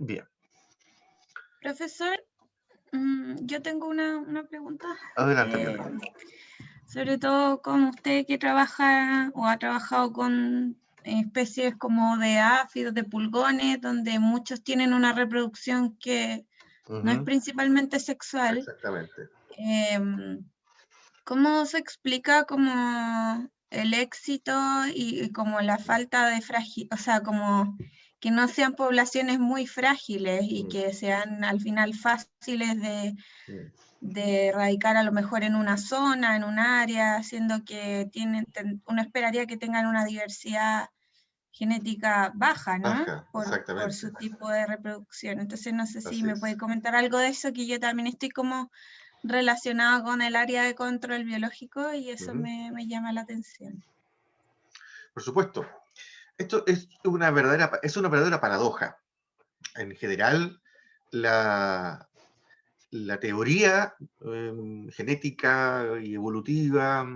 Bien, Profesor, yo tengo una pregunta, adelante, eh, Bianca. sobre todo como usted que trabaja o ha trabajado con especies como de áfidos, de pulgones, donde muchos tienen una reproducción que no es Ujú, principalmente sexual. exactamente. em, ¿Cómo se explica como el éxito y como la falta de o sea, como que no sean poblaciones muy frágiles y Mm, que sean al final fáciles mm, de erradicar a lo mejor en una zona, en un área, siendo que uno esperaría que tengan una diversidad genética baja, ¿no? Baja, Por exactamente. su tipo de reproducción. Entonces, no sé si Así me puede es. comentar algo de eso, que yo también estoy como relacionada con el área de control biológico y eso Ujú. me llama la atención. Por supuesto. Esto es una verdadera paradoja. En general, la, la teoría genética y evolutiva,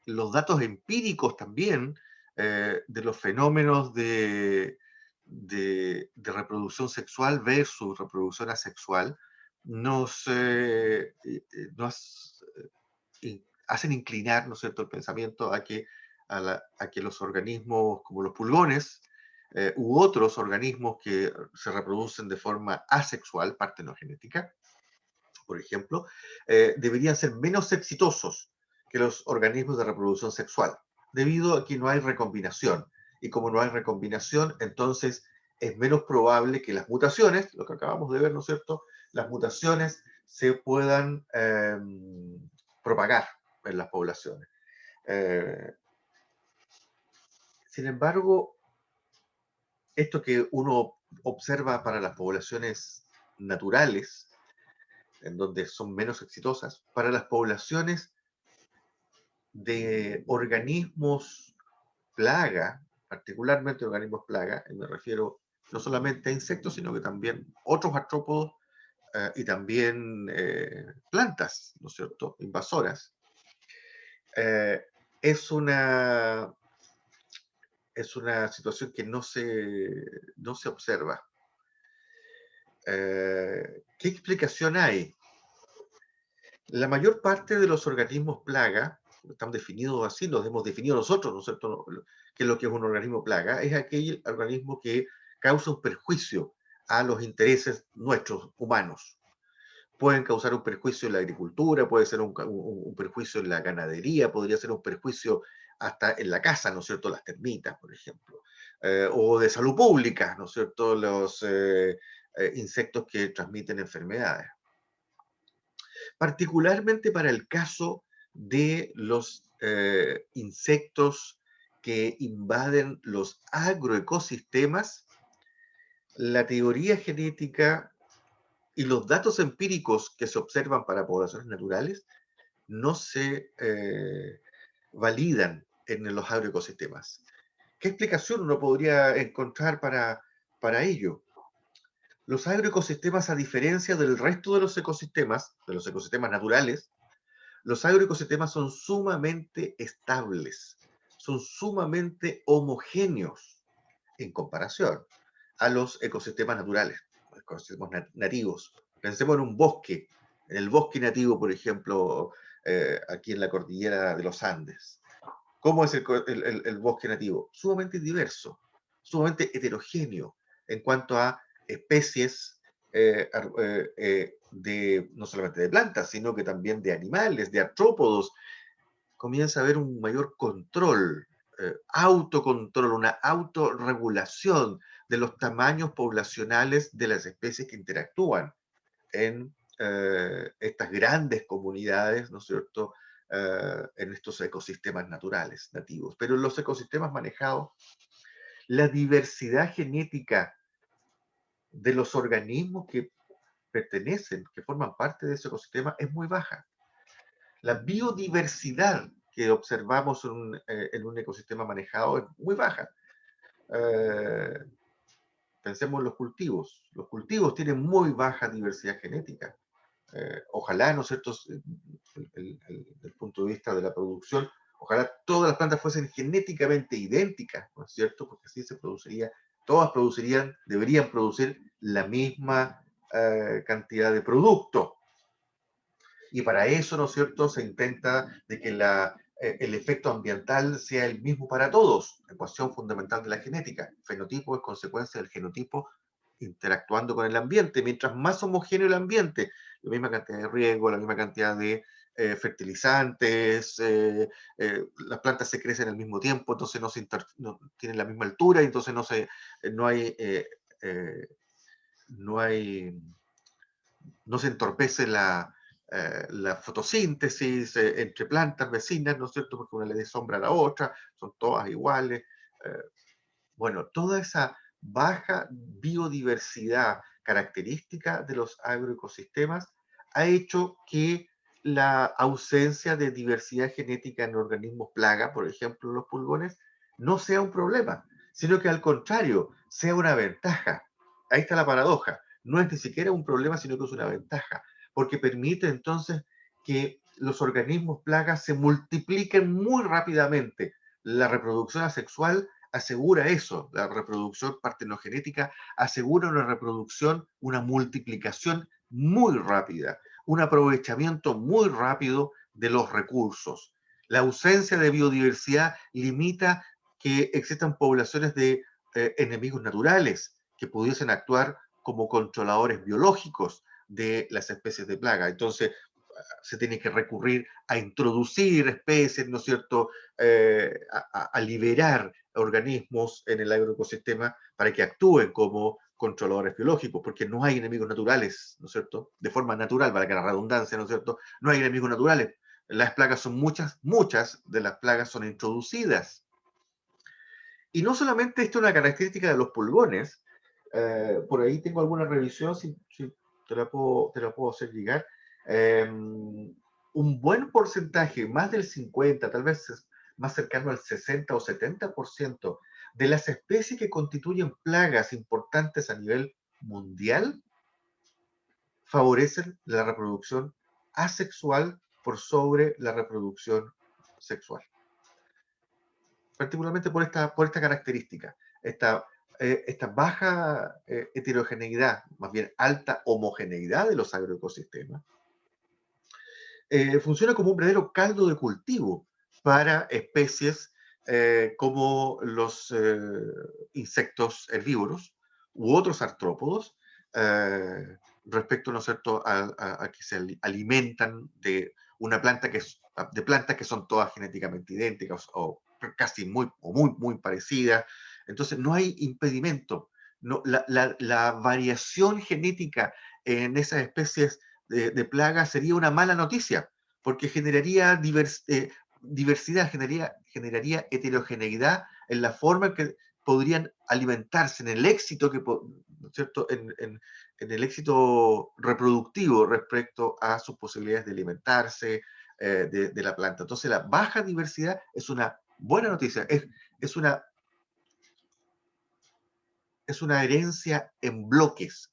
los datos empíricos también de los fenómenos de reproducción sexual versus reproducción asexual nos hacen inclinar, ¿no es cierto?, el pensamiento a que los organismos como los pulgones u otros organismos que se reproducen de forma asexual, partenogenética, por ejemplo, deberían ser menos exitosos que los organismos de reproducción sexual, debido a que no hay recombinación. Y como no hay recombinación, entonces es menos probable que las mutaciones, lo que acabamos de ver, ¿no es cierto?, las mutaciones se puedan propagar en las poblaciones. Eh, Sin embargo, esto que uno observa para las poblaciones naturales, en donde son menos exitosas, para las poblaciones de organismos plaga, particularmente organismos plaga, y me refiero no solamente a insectos, sino que también otros artrópodos y también plantas, ¿no es cierto?, invasoras, eh, es una es una situación que no se observa. ¿Qué explicación hay? La mayor parte de los organismos plaga, están definidos así, los hemos definido nosotros, ¿no es cierto? ¿Qué es lo que es un organismo plaga? Es aquel organismo que causa un perjuicio a los intereses nuestros humanos. Pueden causar un perjuicio en la agricultura, puede ser un perjuicio en la ganadería, podría ser un perjuicio hasta en la casa, ¿no es cierto? Las termitas, por ejemplo. O de salud pública, ¿no es cierto? Los insectos que transmiten enfermedades. Particularmente para el caso de los insectos que invaden los agroecosistemas, la teoría genética y los datos empíricos que se observan para poblaciones naturales no se validan en los agroecosistemas. ¿Qué explicación uno podría encontrar para ello? Los agroecosistemas, a diferencia del resto de los ecosistemas naturales, los agroecosistemas son sumamente estables, son sumamente homogéneos en comparación a los ecosistemas naturales, los ecosistemas nativos. Pensemos en un bosque, en el bosque nativo, por ejemplo, aquí en la cordillera de los Andes. ¿Cómo es el bosque nativo? Sumamente diverso, sumamente heterogéneo en cuanto a especies no solamente de plantas, sino que también de animales, de artrópodos. Comienza a haber un mayor control, autocontrol, una autorregulación de los tamaños poblacionales de las especies que interactúan en estas grandes comunidades, ¿no es cierto?, en estos ecosistemas naturales, nativos. Pero en los ecosistemas manejados, la diversidad genética de los organismos que pertenecen, que forman parte de ese ecosistema, es muy baja. La biodiversidad que observamos en un ecosistema manejado es muy baja. Eh, Pensemos en los cultivos. Los cultivos tienen muy baja diversidad genética. Ojalá, ¿no es cierto?, desde el punto de vista de la producción, ojalá todas las plantas fuesen genéticamente idénticas, ¿no es cierto?, porque así se produciría Todas deberían producir la misma cantidad de producto. Y para eso, ¿no es cierto?, se intenta de que el efecto ambiental sea el mismo para todos, ecuación fundamental de la genética. El fenotipo es consecuencia del genotipo interactuando con el ambiente. Mientras más homogéneo el ambiente, la misma cantidad de riego, la misma cantidad de fertilizantes, las plantas se crecen al mismo tiempo, entonces no tienen la misma altura, y entonces no hay, eh, no hay, no se entorpece la fotosíntesis entre plantas vecinas, ¿no es cierto? Porque una le dé sombra a la otra, son todas iguales. Eh, bueno, toda esa baja biodiversidad característica de los agroecosistemas ha hecho que la ausencia de diversidad genética en organismos plaga, por ejemplo los pulgones, no sea un problema, sino que al contrario, sea una ventaja. Ahí está la paradoja. No es ni siquiera un problema, sino que es una ventaja, porque permite entonces que los organismos plagas se multipliquen muy rápidamente. La reproducción asexual asegura eso, la reproducción partenogenética asegura una reproducción, una multiplicación muy rápida, un aprovechamiento muy rápido de los recursos. La ausencia de biodiversidad limita que existan poblaciones de enemigos naturales que pudiesen actuar como controladores biológicos de las especies de plaga. Entonces, se tiene que recurrir a introducir especies, ¿no es cierto?, a liberar organismos en el agroecosistema para que actúen como controladores biológicos, porque no hay enemigos naturales, ¿no es cierto?, de forma natural, para que la redundancia, ¿no es cierto?, no hay enemigos naturales. Las plagas son muchas de las plagas son introducidas. Y no solamente esto es una característica de los pulgones, por ahí tengo alguna revisión, si te la puedo hacer llegar. Un buen porcentaje, más del 50, tal vez más cercano al 60 o 70% de las especies que constituyen plagas importantes a nivel mundial favorecen la reproducción asexual por sobre la reproducción sexual. Particularmente por esta característica, esta baja heterogeneidad, más bien alta homogeneidad de los agroecosistemas, funciona como un verdadero caldo de cultivo para especies como los insectos herbívoros u otros artrópodos, eh, respecto, ¿no es cierto?, a que se alimentan de una planta de plantas que son todas genéticamente idénticas o casi muy parecidas. Entonces no hay impedimento. No, la variación genética en esas especies de plaga sería una mala noticia, porque generaría diversidad, generaría heterogeneidad en la forma en que podrían alimentarse, en el éxito ¿no es cierto?, en el éxito reproductivo respecto a sus posibilidades de alimentarse de la planta. Entonces, la baja diversidad es una buena noticia, es una herencia en bloques.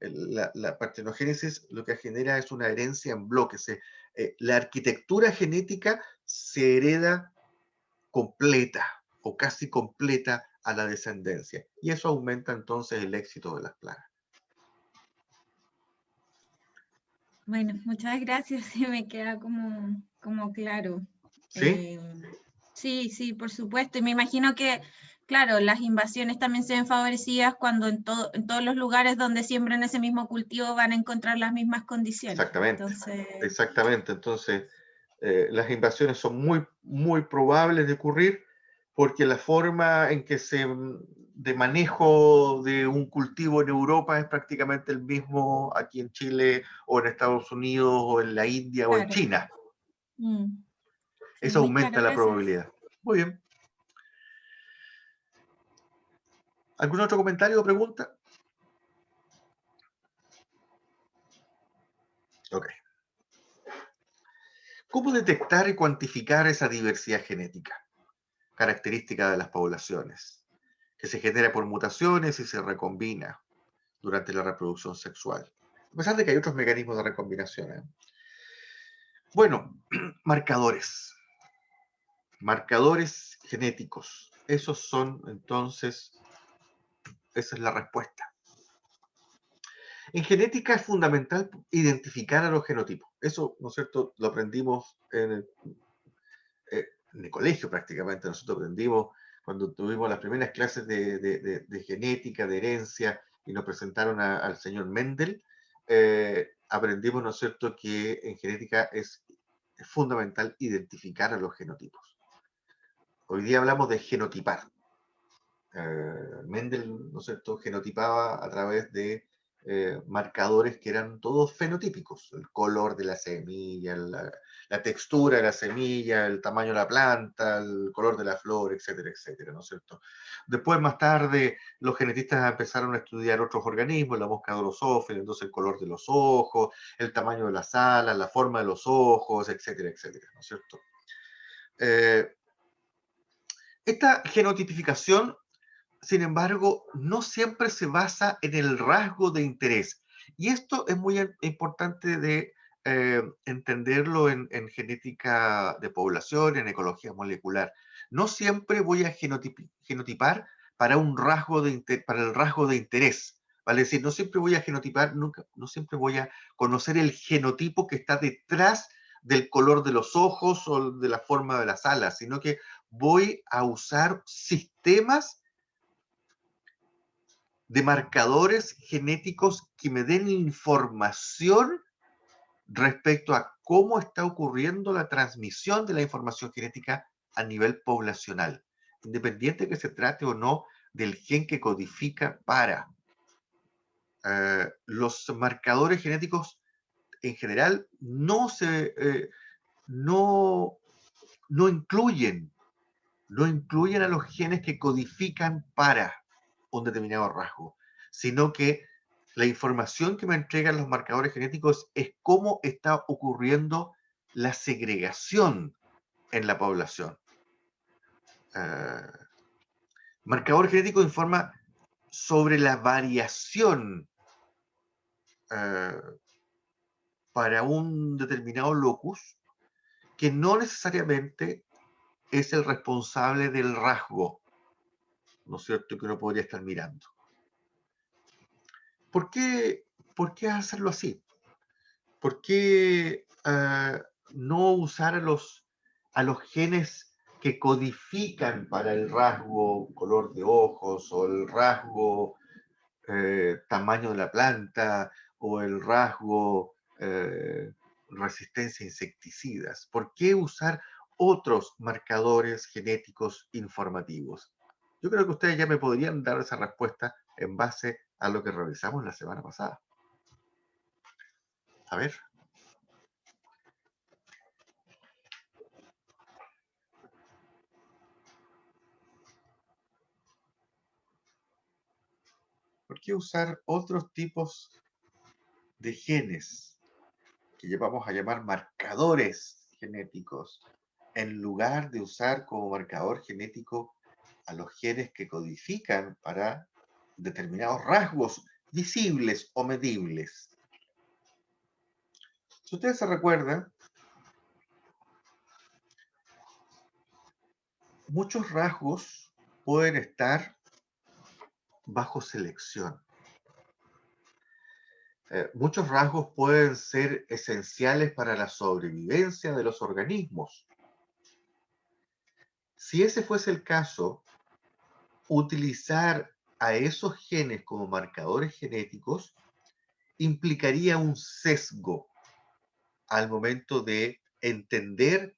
La partenogénesis lo que genera es una herencia en bloques. La arquitectura genética se hereda completa o casi completa a la descendencia. Y eso aumenta entonces el éxito de las plagas. Bueno, muchas gracias, sí me queda como claro. ¿Sí? Sí, sí, por supuesto. Y me imagino que, claro, las invasiones también se ven favorecidas cuando en todos los lugares donde siembran ese mismo cultivo van a encontrar las mismas condiciones. Exactamente. Entonces, Exactamente. Entonces, las invasiones son muy probables de ocurrir porque la forma en que de manejo de un cultivo en Europa es prácticamente el mismo aquí en Chile o en Estados Unidos o en la India o en claro. China. Sí, Eso muy claro, aumenta la gracias. probabilidad. Muy bien. ¿Algún otro comentario o pregunta? Ok. ¿Cómo detectar y cuantificar esa diversidad genética, característica de las poblaciones, que se genera por mutaciones y se recombina durante la reproducción sexual? A pesar de que hay otros mecanismos de recombinación, ¿eh? Bueno, marcadores. Marcadores genéticos. Esos son entonces Esa es la respuesta. En genética es fundamental identificar a los genotipos. Eso, ¿no es cierto?, lo aprendimos en el colegio prácticamente. Nosotros aprendimos cuando tuvimos las primeras clases de genética, de herencia, y nos presentaron al señor Mendel. Aprendimos, ¿no es cierto?, que en genética es fundamental identificar a los genotipos. Hoy día hablamos de genotipar. Mendel, ¿no es cierto?, genotipaba a través de marcadores que eran todos fenotípicos: el color de la semilla, la textura de la semilla, el tamaño de la planta, el color de la flor, etcétera, etcétera, ¿no es cierto? Después, más tarde, los genetistas empezaron a estudiar otros organismos, la mosca drosófila, entonces el color de los ojos, el tamaño de las alas, la forma de los ojos, etcétera, etcétera, ¿no es cierto? Esta genotipificación, sin embargo, no siempre se basa en el rasgo de interés. Y esto es muy importante de entenderlo en genética de población, en ecología molecular. No siempre voy a genotipar para un rasgo para el rasgo de interés. ¿Vale? Es decir, no siempre voy a genotipar, nunca, no siempre voy a conocer el genotipo que está detrás del color de los ojos o de la forma de las alas, sino que voy a usar sistemas de marcadores genéticos que me den información respecto a cómo está ocurriendo la transmisión de la información genética a nivel poblacional, independiente que se trate o no del gen que codifica para. Los marcadores genéticos en general no, no incluyen a los genes que codifican para un determinado rasgo, sino que la información que me entregan los marcadores genéticos es cómo está ocurriendo la segregación en la población. Marcador genético informa sobre la variación para un determinado locus, que no necesariamente es el responsable del rasgo, ¿no es cierto?, que uno podría estar mirando. ¿Por qué hacerlo así? ¿Por qué no usar a los genes que codifican para el rasgo color de ojos, o el rasgo tamaño de la planta, o el rasgo resistencia a insecticidas? ¿Por qué usar otros marcadores genéticos informativos? Yo creo que ustedes ya me podrían dar esa respuesta en base a lo que revisamos la semana pasada. A ver. ¿Por qué usar otros tipos de genes que vamos a llamar marcadores genéticos, en lugar de usar como marcador genético a los genes que codifican para determinados rasgos visibles o medibles? Si ustedes se recuerdan, muchos rasgos pueden estar bajo selección. Muchos rasgos pueden ser esenciales para la sobrevivencia de los organismos. Si ese fuese el caso, utilizar a esos genes como marcadores genéticos implicaría un sesgo al momento de entender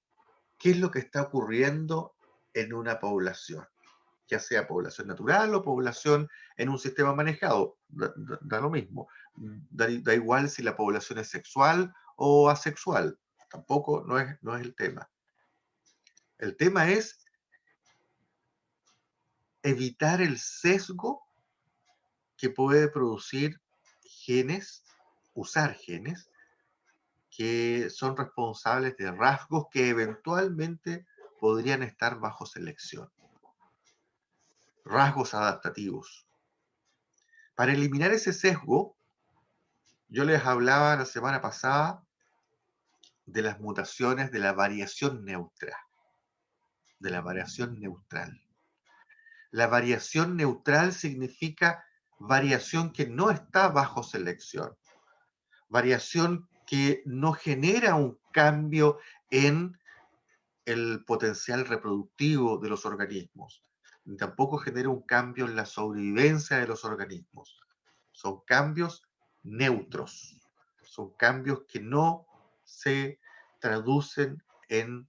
qué es lo que está ocurriendo en una población, ya sea población natural o población en un sistema manejado. Da lo mismo. Da igual si la población es sexual o asexual. Tampoco no es el tema. El tema es evitar el sesgo que puede producir genes, usar genes que son responsables de rasgos que eventualmente podrían estar bajo selección. Rasgos adaptativos. Para eliminar ese sesgo, yo les hablaba la semana pasada de las mutaciones de la variación neutral. De la variación neutral. La variación neutral significa variación que no está bajo selección, variación que no genera un cambio en el potencial reproductivo de los organismos, ni tampoco genera un cambio en la sobrevivencia de los organismos. Son cambios neutros, son cambios que no se traducen en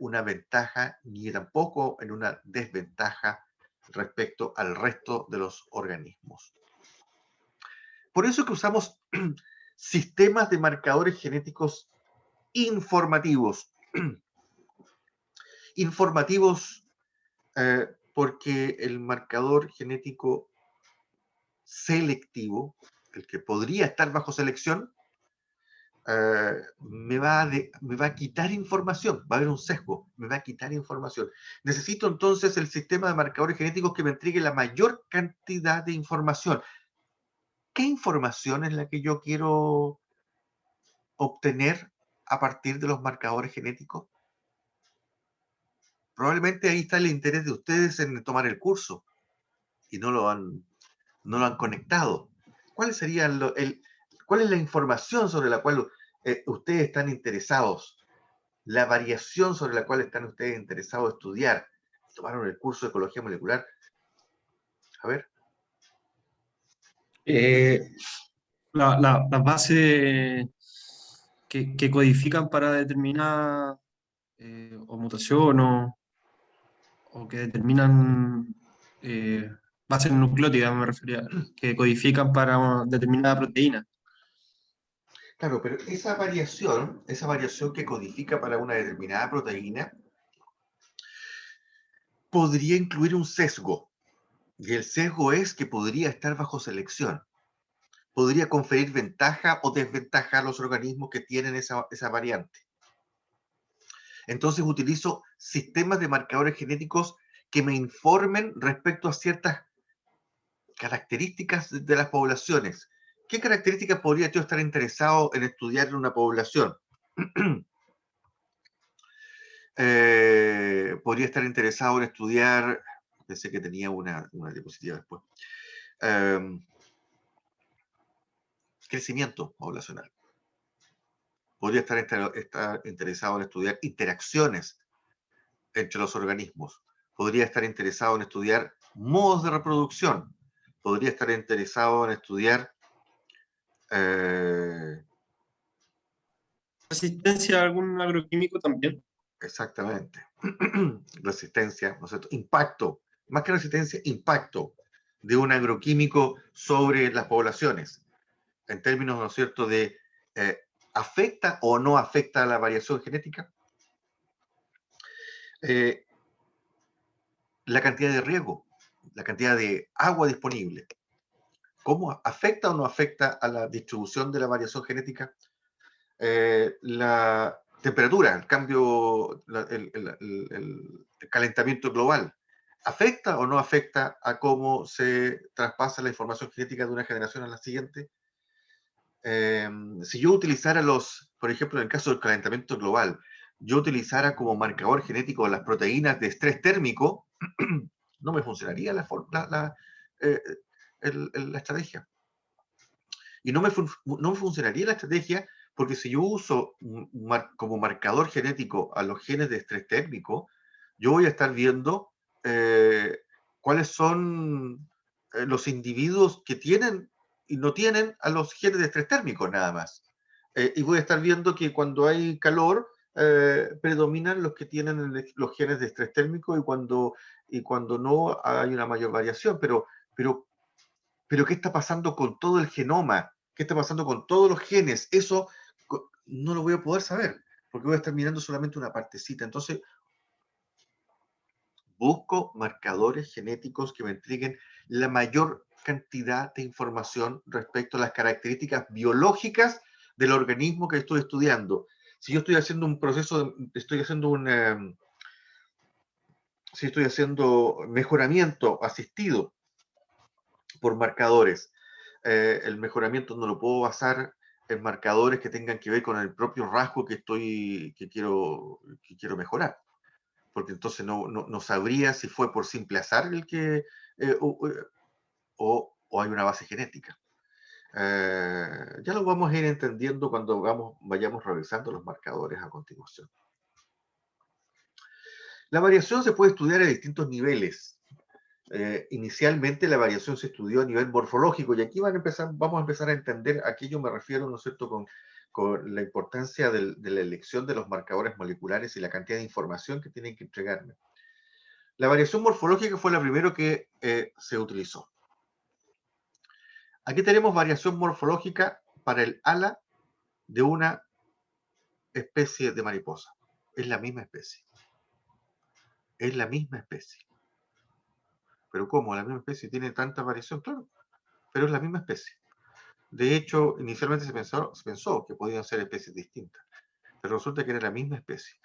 una ventaja ni tampoco en una desventaja respecto al resto de los organismos. Por eso que usamos sistemas de marcadores genéticos informativos. Informativos porque el marcador genético selectivo, el que podría estar bajo selección, me va a quitar información, va a haber un sesgo, me va a quitar información. Necesito entonces el sistema de marcadores genéticos que me entregue la mayor cantidad de información. ¿Qué información es la que yo quiero obtener a partir de los marcadores genéticos? Probablemente ahí está el interés de ustedes en tomar el curso y no lo han conectado. ¿Cuál sería cuál es la información sobre la cual ustedes están interesados? La variación sobre la cual están ustedes interesados en estudiar. Tomaron el curso de ecología molecular. A ver. Las bases que codifican para determinar o mutación o que determinan bases nucleótidas, me refería, que codifican para determinada proteína. Claro, pero esa variación que codifica para una determinada proteína, podría incluir un sesgo. Y el sesgo es que podría estar bajo selección. Podría conferir ventaja o desventaja a los organismos que tienen esa variante. Entonces utilizo sistemas de marcadores genéticos que me informen respecto a ciertas características de las poblaciones. ¿Qué características podría yo estar interesado en estudiar en una población? Podría estar interesado en estudiar, pensé que tenía una diapositiva después, crecimiento poblacional. Podría estar interesado en estudiar interacciones entre los organismos. Podría estar interesado en estudiar modos de reproducción. Podría estar interesado en estudiar ¿Resistencia a algún agroquímico también? exactamente. Resistencia, ¿no es cierto? Impacto. Más que resistencia, impacto de un agroquímico sobre las poblaciones. En términos, ¿no es cierto?, de ¿afecta o no afecta a la variación genética? La cantidad de riego, la cantidad de agua disponible. ¿Cómo afecta o no afecta a la distribución de la variación genética? La temperatura, el cambio, el calentamiento global, ¿afecta o no afecta a cómo se traspasa la información genética de una generación a la siguiente? Si yo utilizara por ejemplo, en el caso del calentamiento global, yo utilizara como marcador genético las proteínas de estrés térmico, no me funcionaría la estrategia. Y no me funcionaría la estrategia porque si yo uso como marcador genético a los genes de estrés térmico, yo voy a estar viendo cuáles son los individuos que tienen y no tienen a los genes de estrés térmico nada más. Y voy a estar viendo que cuando hay calor, predominan los que tienen los genes de estrés térmico y cuando no hay una mayor variación. Pero ¿qué está pasando con todo el genoma? ¿Qué está pasando con todos los genes? Eso no lo voy a poder saber, porque voy a estar mirando solamente una partecita. Entonces, busco marcadores genéticos que me entreguen la mayor cantidad de información respecto a las características biológicas del organismo que estoy estudiando. Si yo estoy haciendo un proceso, si estoy haciendo mejoramiento asistido por marcadores, el mejoramiento no lo puedo basar en marcadores que tengan que ver con el propio rasgo que quiero mejorar, porque entonces no sabría si fue por simple azar el que o o hay una base genética. Ya lo vamos a ir entendiendo cuando vayamos revisando los marcadores a continuación. La variación se puede estudiar a distintos niveles. Inicialmente la variación se estudió a nivel morfológico, y aquí vamos a empezar a entender a qué yo me refiero, ¿no es cierto?, con la importancia de la elección de los marcadores moleculares y la cantidad de información que tienen que entregarme. La variación morfológica fue la primera que se utilizó. Aquí tenemos variación morfológica para el ala de una especie de mariposa. Es la misma especie. Es la misma especie. ¿Pero cómo? ¿La misma especie tiene tanta variación? Claro, pero es la misma especie. De hecho, inicialmente se pensó que podían ser especies distintas, pero resulta que era la misma especie.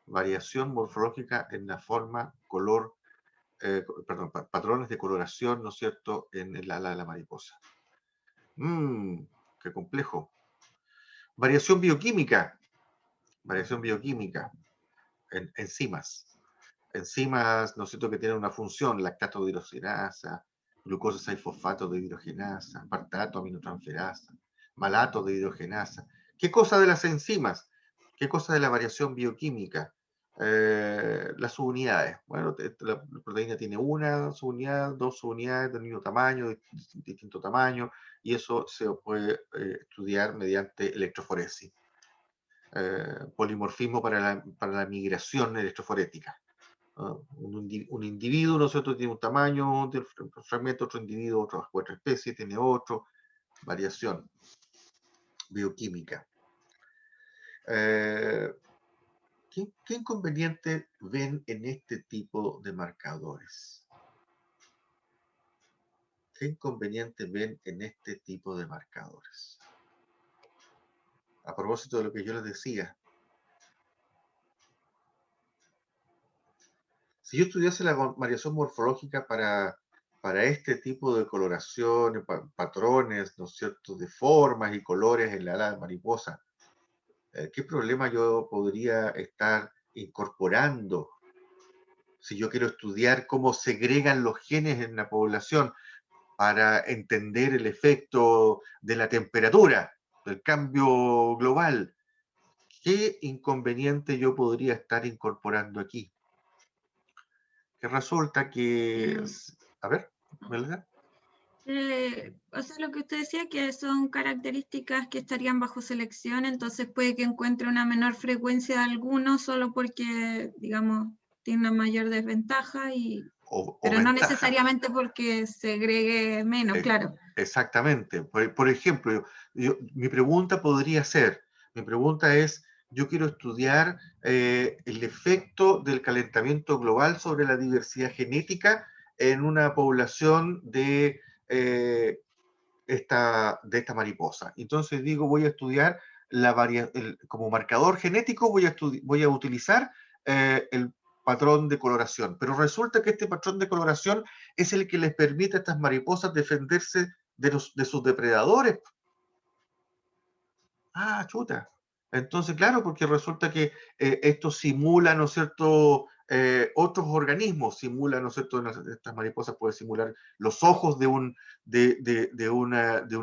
Variación morfológica en la forma, color, patrones de coloración, ¿no es cierto?, en el ala de la mariposa. Qué complejo. Variación bioquímica. Variación bioquímica en enzimas. Enzimas, ¿no es cierto?, que tienen una función, lactato de hidrogenasa, glucosa 6-fosfato de hidrogenasa, aspartato, aminotransferasa, malato de hidrogenasa. ¿Qué cosa de las enzimas? ¿Qué cosa de la variación bioquímica? Las subunidades. Bueno, la proteína tiene una subunidad, dos subunidades del mismo tamaño, de distinto tamaño, y eso se puede estudiar mediante electroforesis. Polimorfismo para la migración electroforética. Un individuo, ¿no es cierto?, tiene un tamaño del fragmento, otro individuo, otra especie, tiene otro, variación bioquímica. ¿Qué inconveniente ven en este tipo de marcadores? ¿Qué inconveniente ven en este tipo de marcadores? A propósito de lo que yo les decía, si yo estudiase la variación morfológica para este tipo de coloración, patrones, ¿no es cierto?, de formas y colores en la ala de mariposa, ¿qué problema yo podría estar incorporando si yo quiero estudiar cómo segregan los genes en la población para entender el efecto de la temperatura, del cambio global? ¿Qué inconveniente yo podría estar incorporando aquí? Que resulta que, a ver, ¿verdad? O sea, lo que usted decía, que son características que estarían bajo selección, entonces puede que encuentre una menor frecuencia de algunos solo porque, digamos, tiene una mayor desventaja, pero no ventaja. necesariamente porque segregue menos, claro. Exactamente. Por ejemplo, mi pregunta es, yo quiero estudiar el efecto del calentamiento global sobre la diversidad genética en una población de esta mariposa. Entonces digo, voy a estudiar como marcador genético, voy a utilizar el patrón de coloración. Pero resulta que este patrón de coloración es el que les permite a estas mariposas defenderse de sus depredadores. Ah, chuta. Entonces, claro, porque resulta que esto simula, ¿no es cierto?, otros organismos, simula, ¿no es cierto?, estas mariposas pueden simular los ojos de un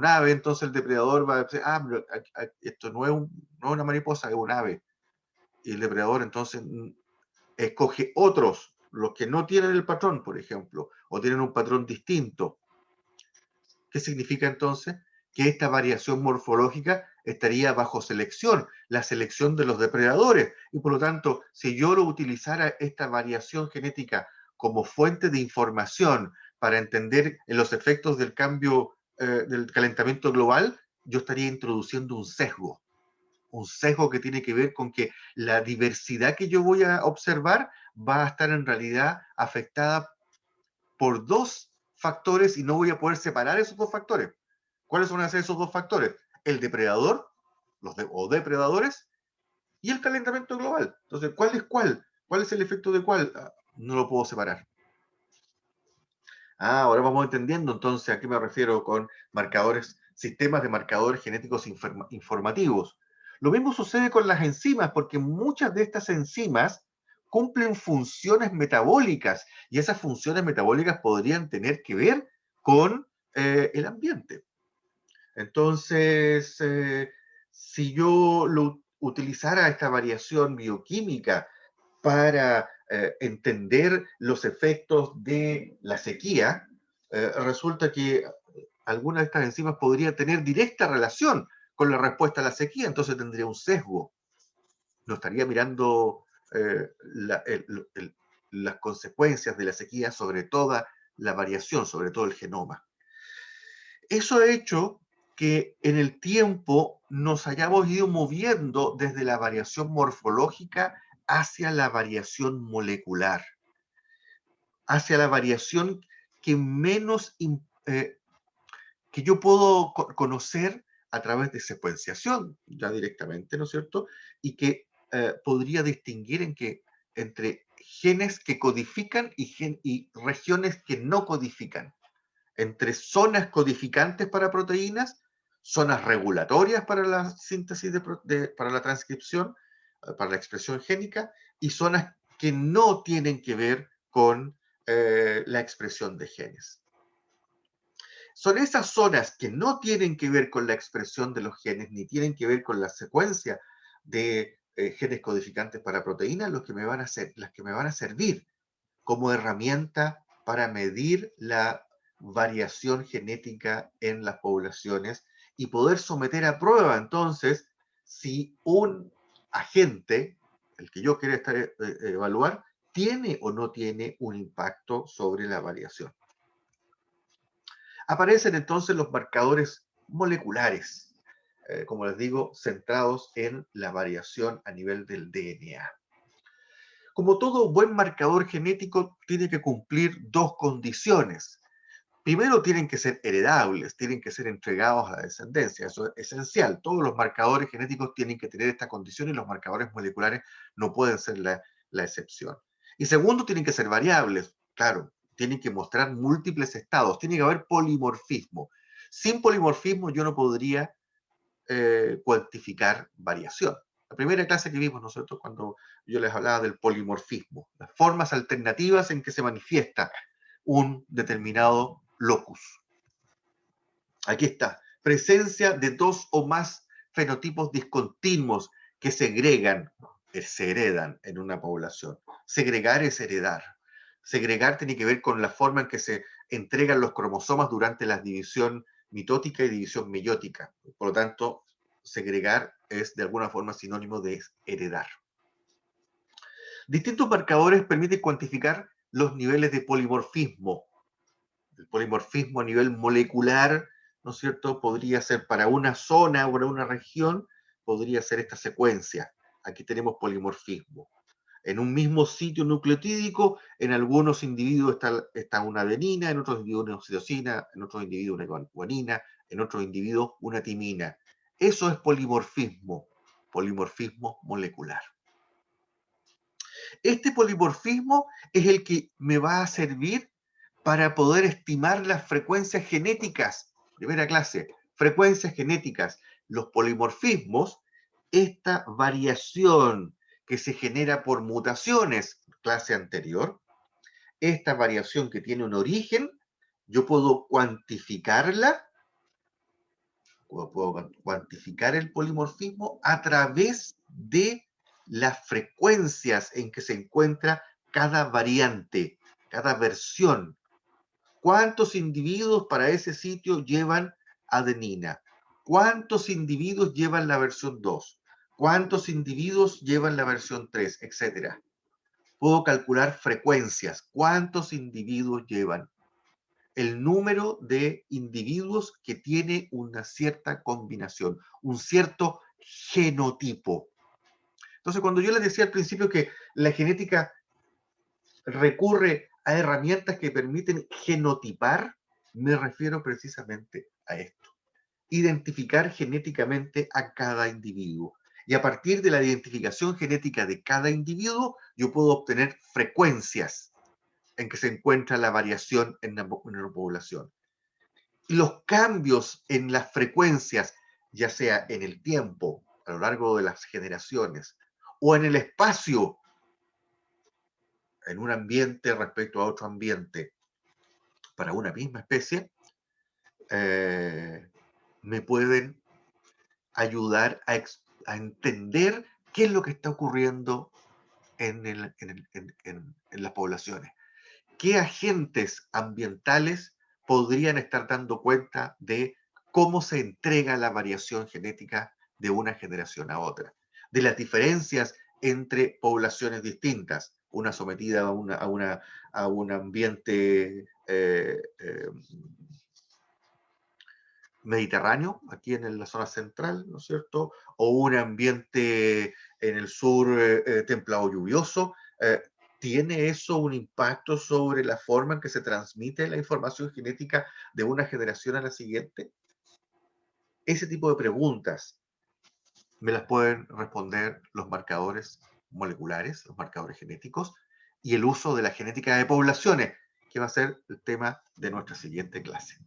ave, entonces el depredador va a decir, pero esto no es una mariposa, es un ave. Y el depredador entonces escoge otros, los que no tienen el patrón, por ejemplo, o tienen un patrón distinto. ¿Qué significa entonces? Que esta variación morfológica estaría bajo selección, la selección de los depredadores, y por lo tanto, si yo lo utilizara esta variación genética como fuente de información para entender los efectos del cambio del calentamiento global, yo estaría introduciendo un sesgo que tiene que ver con que la diversidad que yo voy a observar va a estar en realidad afectada por dos factores y no voy a poder separar esos dos factores. ¿Cuáles van a ser esos dos factores? El depredador, o depredadores, y el calentamiento global. Entonces, ¿cuál es cuál? ¿Cuál es el efecto de cuál? No lo puedo separar. Ahora vamos entendiendo entonces a qué me refiero con marcadores, sistemas de marcadores genéticos informativos. Lo mismo sucede con las enzimas, porque muchas de estas enzimas cumplen funciones metabólicas, y esas funciones metabólicas podrían tener que ver con el ambiente. Entonces, si yo utilizara esta variación bioquímica para entender los efectos de la sequía, resulta que alguna de estas enzimas podría tener directa relación con la respuesta a la sequía, entonces tendría un sesgo. No estaría mirando las consecuencias de la sequía sobre toda la variación, sobre todo el genoma. Eso ha hecho que en el tiempo nos hayamos ido moviendo desde la variación morfológica hacia la variación molecular, hacia la variación que menos, que yo puedo conocer a través de secuenciación, ya directamente, ¿no es cierto? Y que podría distinguir entre genes que codifican y regiones que no codifican, entre zonas codificantes para proteínas, zonas regulatorias para la síntesis para la transcripción, para la expresión génica, y zonas que no tienen que ver con la expresión de genes. Son esas zonas que no tienen que ver con la expresión de los genes, ni tienen que ver con la secuencia de genes codificantes para proteínas, las que me van a servir como herramienta para medir la variación genética en las poblaciones y poder someter a prueba entonces si un agente, el que yo quiera evaluar, tiene o no tiene un impacto sobre la variación. Aparecen entonces los marcadores moleculares, como les digo, centrados en la variación a nivel del DNA. Como todo buen marcador genético, tiene que cumplir dos condiciones. Primero, tienen que ser heredables, tienen que ser entregados a la descendencia. Eso es esencial. Todos los marcadores genéticos tienen que tener esta condición y los marcadores moleculares no pueden ser la excepción. Y segundo, tienen que ser variables. Claro, tienen que mostrar múltiples estados. Tiene que haber polimorfismo. Sin polimorfismo yo no podría cuantificar variación. La primera clase que vimos nosotros cuando yo les hablaba del polimorfismo, las formas alternativas en que se manifiesta un determinado locus. Aquí está, presencia de dos o más fenotipos discontinuos que segregan, se heredan en una población. Segregar es heredar. Segregar tiene que ver con la forma en que se entregan los cromosomas durante la división mitótica y división meiótica. Por lo tanto, segregar es de alguna forma sinónimo de heredar. Distintos marcadores permiten cuantificar los niveles de polimorfismo. El polimorfismo a nivel molecular, ¿no es cierto?, podría ser para una zona o para una región, podría ser esta secuencia. Aquí tenemos polimorfismo. En un mismo sitio nucleotídico, en algunos individuos está una adenina, en otros individuos una citosina, en otros individuos una guanina, en otros individuos una timina. Eso es polimorfismo molecular. Este polimorfismo es el que me va a servir para poder estimar las frecuencias genéticas. Primera clase, frecuencias genéticas. Los polimorfismos, esta variación que se genera por mutaciones, clase anterior, esta variación que tiene un origen, yo puedo cuantificarla, puedo cuantificar el polimorfismo a través de las frecuencias en que se encuentra cada variante, cada versión. ¿Cuántos individuos para ese sitio llevan adenina? ¿Cuántos individuos llevan la versión 2? ¿Cuántos individuos llevan la versión 3? Etcétera. Puedo calcular frecuencias. ¿Cuántos individuos llevan? El número de individuos que tiene una cierta combinación, un cierto genotipo. Entonces, cuando yo les decía al principio que la genética recurre a herramientas que permiten genotipar, me refiero precisamente a esto. Identificar genéticamente a cada individuo. Y a partir de la identificación genética de cada individuo, yo puedo obtener frecuencias en que se encuentra la variación en una población. Y los cambios en las frecuencias, ya sea en el tiempo, a lo largo de las generaciones, o en el espacio, en un ambiente respecto a otro ambiente, para una misma especie, me pueden ayudar a entender qué es lo que está ocurriendo en las poblaciones. ¿Qué agentes ambientales podrían estar dando cuenta de cómo se entrega la variación genética de una generación a otra? De las diferencias entre poblaciones distintas, una sometida a un ambiente mediterráneo, aquí en la zona central, ¿no es cierto? O un ambiente en el sur templado lluvioso. ¿Tiene eso un impacto sobre la forma en que se transmite la información genética de una generación a la siguiente? Ese tipo de preguntas me las pueden responder los marcadores moleculares, los marcadores genéticos, y el uso de la genética de poblaciones, que va a ser el tema de nuestra siguiente clase.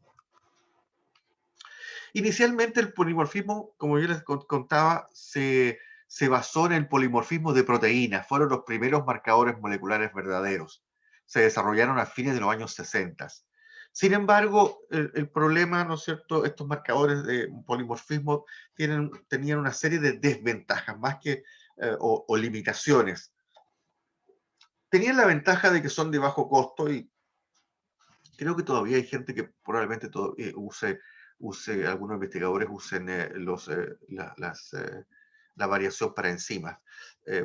Inicialmente el polimorfismo, como yo les contaba, se basó en el polimorfismo de proteínas. Fueron los primeros marcadores moleculares verdaderos. Se desarrollaron a fines de los años 60. Sin embargo, el problema, ¿no es cierto?, estos marcadores de polimorfismo tenían una serie de desventajas más que o limitaciones. Tenían la ventaja de que son de bajo costo y creo que todavía hay gente que probablemente algunos investigadores usen la variación para enzimas,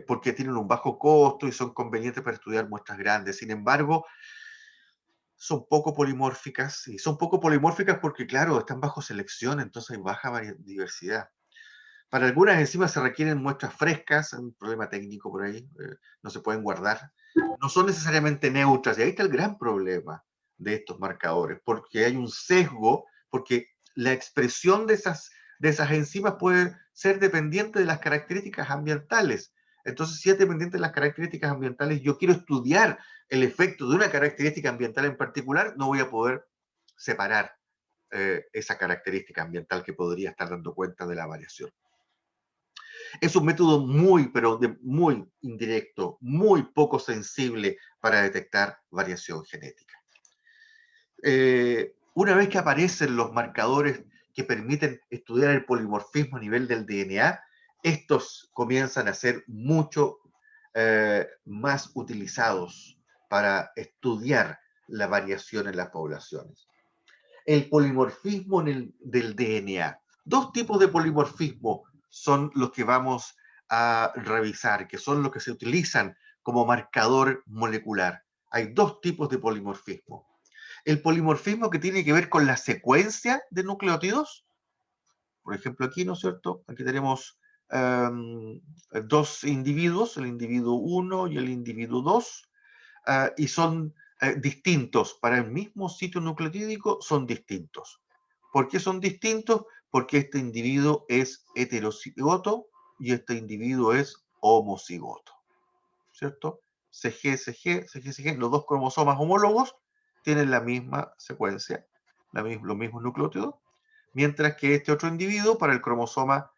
porque tienen un bajo costo y son convenientes para estudiar muestras grandes. Sin embargo, son poco polimórficas, y son poco polimórficas porque, claro, están bajo selección, entonces hay baja diversidad. Para algunas enzimas se requieren muestras frescas, hay un problema técnico por ahí, no se pueden guardar. No son necesariamente neutras, y ahí está el gran problema de estos marcadores, porque hay un sesgo, porque la expresión de esas enzimas puede ser dependiente de las características ambientales. Entonces, si es dependiente de las características ambientales, yo quiero estudiar el efecto de una característica ambiental en particular, no voy a poder separar esa característica ambiental que podría estar dando cuenta de la variación. Es un método muy indirecto, muy poco sensible para detectar variación genética. Una vez que aparecen los marcadores que permiten estudiar el polimorfismo a nivel del DNA, estos comienzan a ser mucho más utilizados para estudiar la variación en las poblaciones. El polimorfismo del DNA. Dos tipos de polimorfismo son los que vamos a revisar, que son los que se utilizan como marcador molecular. Hay dos tipos de polimorfismo. El polimorfismo que tiene que ver con la secuencia de nucleótidos. Por ejemplo, aquí, ¿no es cierto? Aquí tenemos dos individuos, el individuo 1 y el individuo 2, y son distintos. Para el mismo sitio nucleotídico son distintos. ¿Por qué son distintos? Porque este individuo es heterocigoto y este individuo es homocigoto, ¿cierto? CG, CG, CG, CG, los dos cromosomas homólogos tienen la misma secuencia, los mismos nucleótidos, mientras que este otro individuo, para el cromosoma,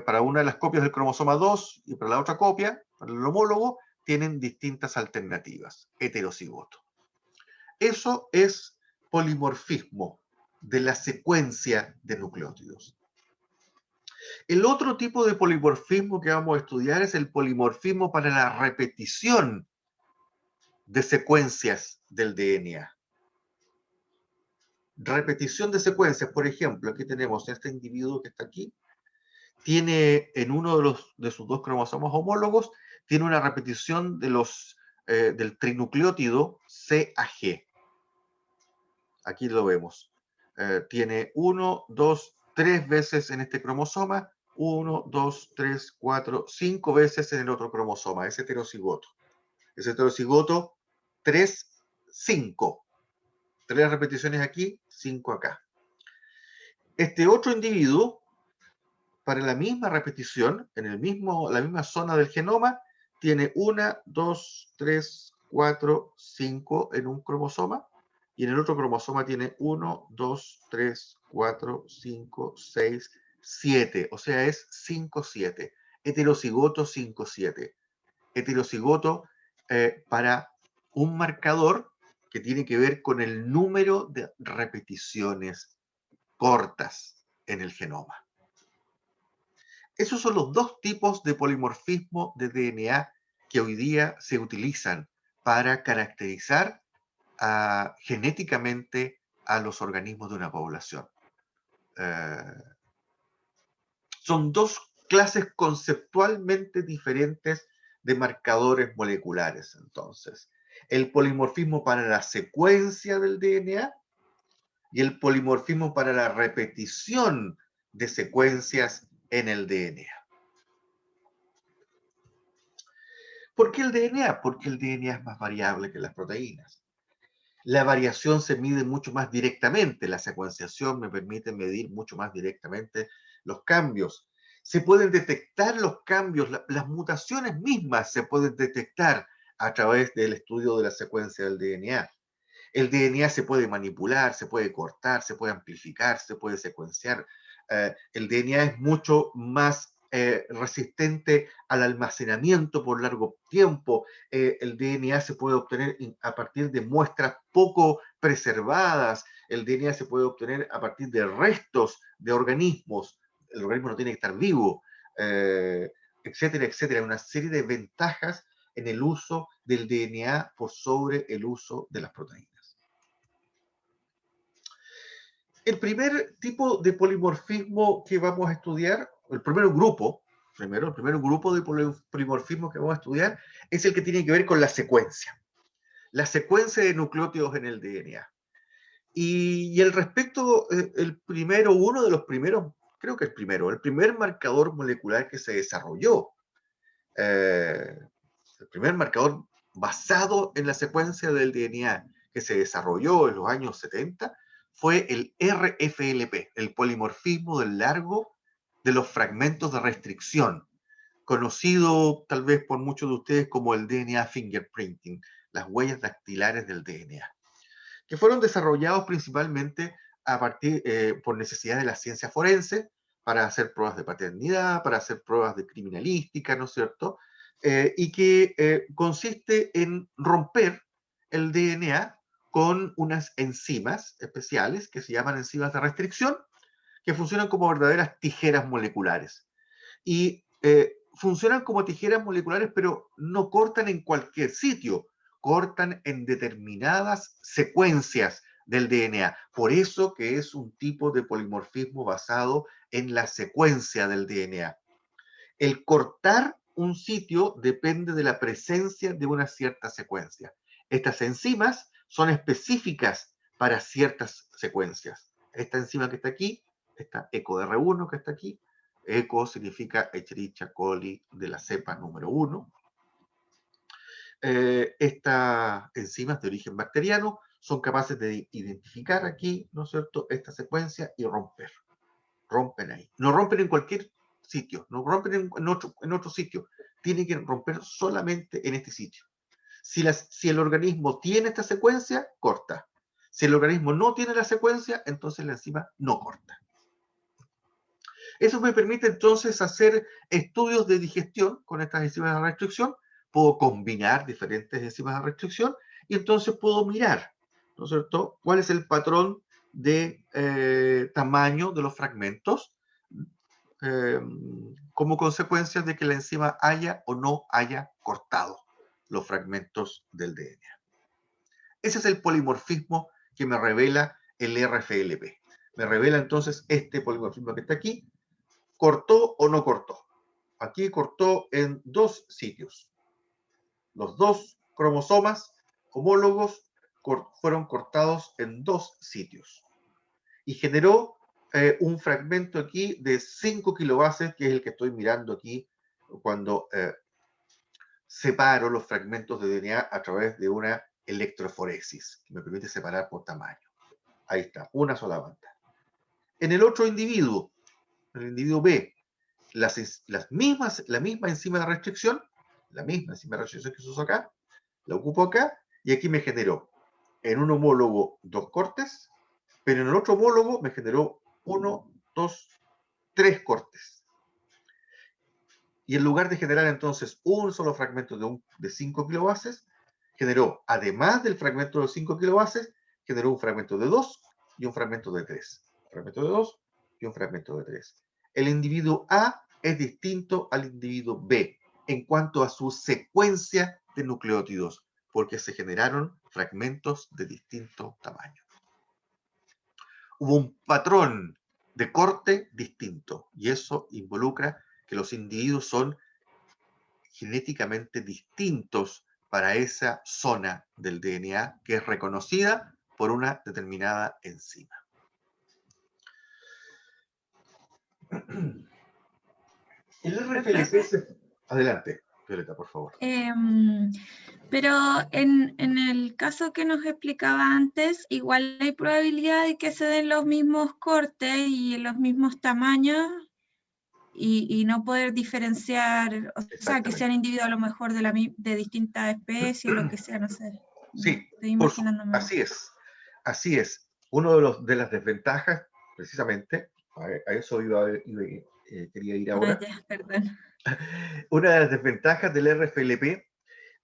para una de las copias del cromosoma 2 y para la otra copia, para el homólogo, tienen distintas alternativas, heterocigoto. Eso es polimorfismo de la secuencia de nucleótidos. El otro tipo de polimorfismo que vamos a estudiar es el polimorfismo para la repetición de secuencias del DNA. Repetición de secuencias, por ejemplo, aquí tenemos este individuo que está aquí, tiene en uno de sus dos cromosomas homólogos, tiene una repetición del trinucleótido CAG. Aquí lo vemos. Tiene 1, 2, 3 veces en este cromosoma, 1, 2, 3, 4, 5 veces en el otro cromosoma, es heterocigoto. Es heterocigoto 3, 5. 3 repeticiones aquí, 5 acá. Este otro individuo, para la misma repetición, en la misma zona del genoma, tiene 1, 2, 3, 4, 5 en un cromosoma, y en el otro cromosoma tiene 1, 2, 3, 4, 5, 6, 7, o sea, es 5, 7. Heterocigoto 5, 7. Heterocigoto para un marcador que tiene que ver con el número de repeticiones cortas en el genoma. Esos son los dos tipos de polimorfismo de DNA que hoy día se utilizan para caracterizar genéticamente a los organismos de una población. Son dos clases conceptualmente diferentes de marcadores moleculares, entonces. El polimorfismo para la secuencia del DNA y el polimorfismo para la repetición de secuencias en el DNA. ¿Por qué el DNA? Porque el DNA es más variable que las proteínas. La variación se mide mucho más directamente. La secuenciación me permite medir mucho más directamente los cambios. Se pueden detectar los cambios, las mutaciones mismas se pueden detectar a través del estudio de la secuencia del DNA. El DNA se puede manipular, se puede cortar, se puede amplificar, se puede secuenciar. El DNA es mucho más resistente al almacenamiento por largo tiempo. El DNA se puede obtener a partir de muestras poco preservadas. El DNA se puede obtener a partir de restos de organismos. El organismo no tiene que estar vivo, etcétera, etcétera. Una serie de ventajas en el uso del DNA por sobre el uso de las proteínas. El primer tipo de polimorfismo que vamos a estudiar, el primer grupo de polimorfismo que vamos a estudiar es el que tiene que ver con la secuencia de nucleótidos en el DNA. Y al respecto, uno de los primeros, creo que el primer marcador molecular que se desarrolló, el primer marcador basado en la secuencia del DNA que se desarrolló en los años 70, fue el RFLP, el polimorfismo del largo de los fragmentos de restricción, conocido tal vez por muchos de ustedes como el DNA fingerprinting, las huellas dactilares del DNA, que fueron desarrollados principalmente por necesidad de la ciencia forense, para hacer pruebas de paternidad, para hacer pruebas de criminalística, ¿no es cierto? Y que consiste en romper el DNA con unas enzimas especiales que se llaman enzimas de restricción, que funcionan como verdaderas tijeras moleculares. Y funcionan como tijeras moleculares, pero no cortan en cualquier sitio, cortan en determinadas secuencias del DNA. Por eso que es un tipo de polimorfismo basado en la secuencia del DNA. El cortar un sitio depende de la presencia de una cierta secuencia. Estas enzimas son específicas para ciertas secuencias. Esta enzima que está aquí, esta EcoDR1 que está aquí, ECO significa Escherichia coli de la cepa número 1. Estas enzimas de origen bacteriano son capaces de identificar aquí, ¿no es cierto?, esta secuencia y romper. Rompen ahí. No rompen en cualquier sitio, no rompen en otro sitio. Tienen que romper solamente en este sitio. Si el organismo tiene esta secuencia, corta. Si el organismo no tiene la secuencia, entonces la enzima no corta. Eso me permite entonces hacer estudios de digestión con estas enzimas de restricción. Puedo combinar diferentes enzimas de restricción y entonces puedo mirar, ¿no es cierto?, cuál es el patrón de tamaño de los fragmentos como consecuencia de que la enzima haya o no haya cortado los fragmentos del DNA. Ese es el polimorfismo que me revela el RFLP. Me revela entonces este polimorfismo que está aquí. ¿Cortó o no cortó? Aquí cortó en dos sitios. Los dos cromosomas homólogos fueron cortados en dos sitios. Y generó un fragmento aquí de 5 kilobases, que es el que estoy mirando aquí cuando separo los fragmentos de DNA a través de una electroforesis, que me permite separar por tamaño. Ahí está, una sola banda. En el otro individuo, el individuo B, la misma enzima de restricción, que se usó acá, la ocupo acá, y aquí me generó en un homólogo 2 cortes, pero en el otro homólogo me generó 1, 2, 3 cortes. Y en lugar de generar entonces un solo fragmento de 5 kilobases, generó, además del fragmento de 5 kilobases, generó un fragmento de 2 y un fragmento de 3. fragmento de 2 y un fragmento de 3. El individuo A es distinto al individuo B en cuanto a su secuencia de nucleótidos, porque se generaron fragmentos de distinto tamaño. Hubo un patrón de corte distinto, y eso involucra que los individuos son genéticamente distintos para esa zona del DNA que es reconocida por una determinada enzima. El RFLP Adelante, Violeta, por favor. Pero en el caso que nos explicaba antes, igual hay probabilidad de que se den los mismos cortes y los mismos tamaños y no poder diferenciar, o sea, que sean individuos a lo mejor de distintas especies, lo que sea, no sé. Sí, Estoy imaginándome. así es. Así es. Uno de las desventajas, precisamente, a eso quería ir ahora. Ya, perdón. Una de las desventajas del RFLP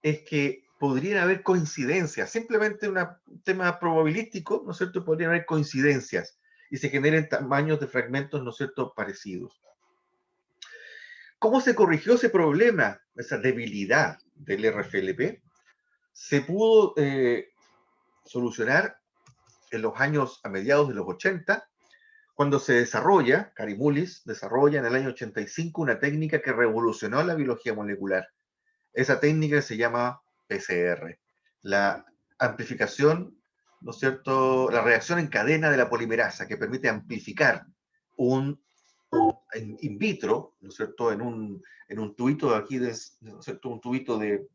es que podrían haber coincidencias, simplemente un tema probabilístico, ¿no es cierto? Podrían haber coincidencias y se generen tamaños de fragmentos, ¿no es cierto?, parecidos. ¿Cómo se corrigió ese problema, esa debilidad del RFLP? Se pudo solucionar en los años, a mediados de los 80, cuando se desarrolla, Kary Mullis desarrolla en el año 85 una técnica que revolucionó la biología molecular. Esa técnica se llama PCR, la amplificación, ¿no es cierto?, la reacción en cadena de la polimerasa, que permite amplificar in vitro, ¿no es cierto?, en un tubito aquí, ¿no es cierto?, un tubito de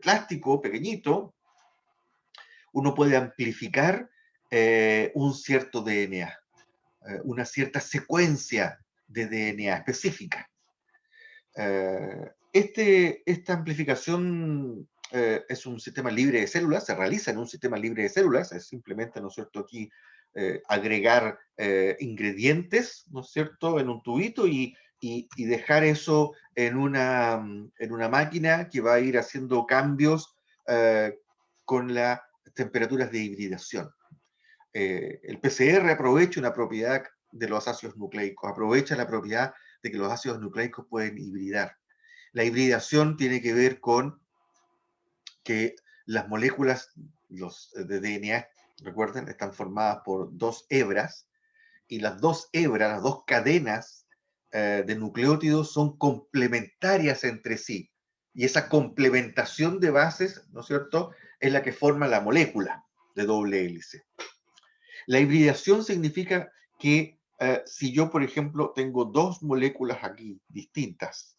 plástico pequeñito, uno puede amplificar un cierto DNA, una cierta secuencia de DNA específica. Esta amplificación es un sistema libre de células, se realiza en un sistema libre de células, es simplemente, ¿no es cierto?, aquí agregar ingredientes, ¿no es cierto?, en un tubito y dejar eso en una máquina que va a ir haciendo cambios con las temperaturas de hibridación. El PCR aprovecha una propiedad de los ácidos nucleicos, aprovecha la propiedad de que los ácidos nucleicos pueden hibridar. La hibridación tiene que ver con que las moléculas de DNA, recuerden, están formadas por dos hebras, y las dos hebras, las dos cadenas de nucleótidos son complementarias entre sí. Y esa complementación de bases, ¿no es cierto?, es la que forma la molécula de doble hélice. La hibridación significa que si yo, por ejemplo, tengo dos moléculas aquí distintas,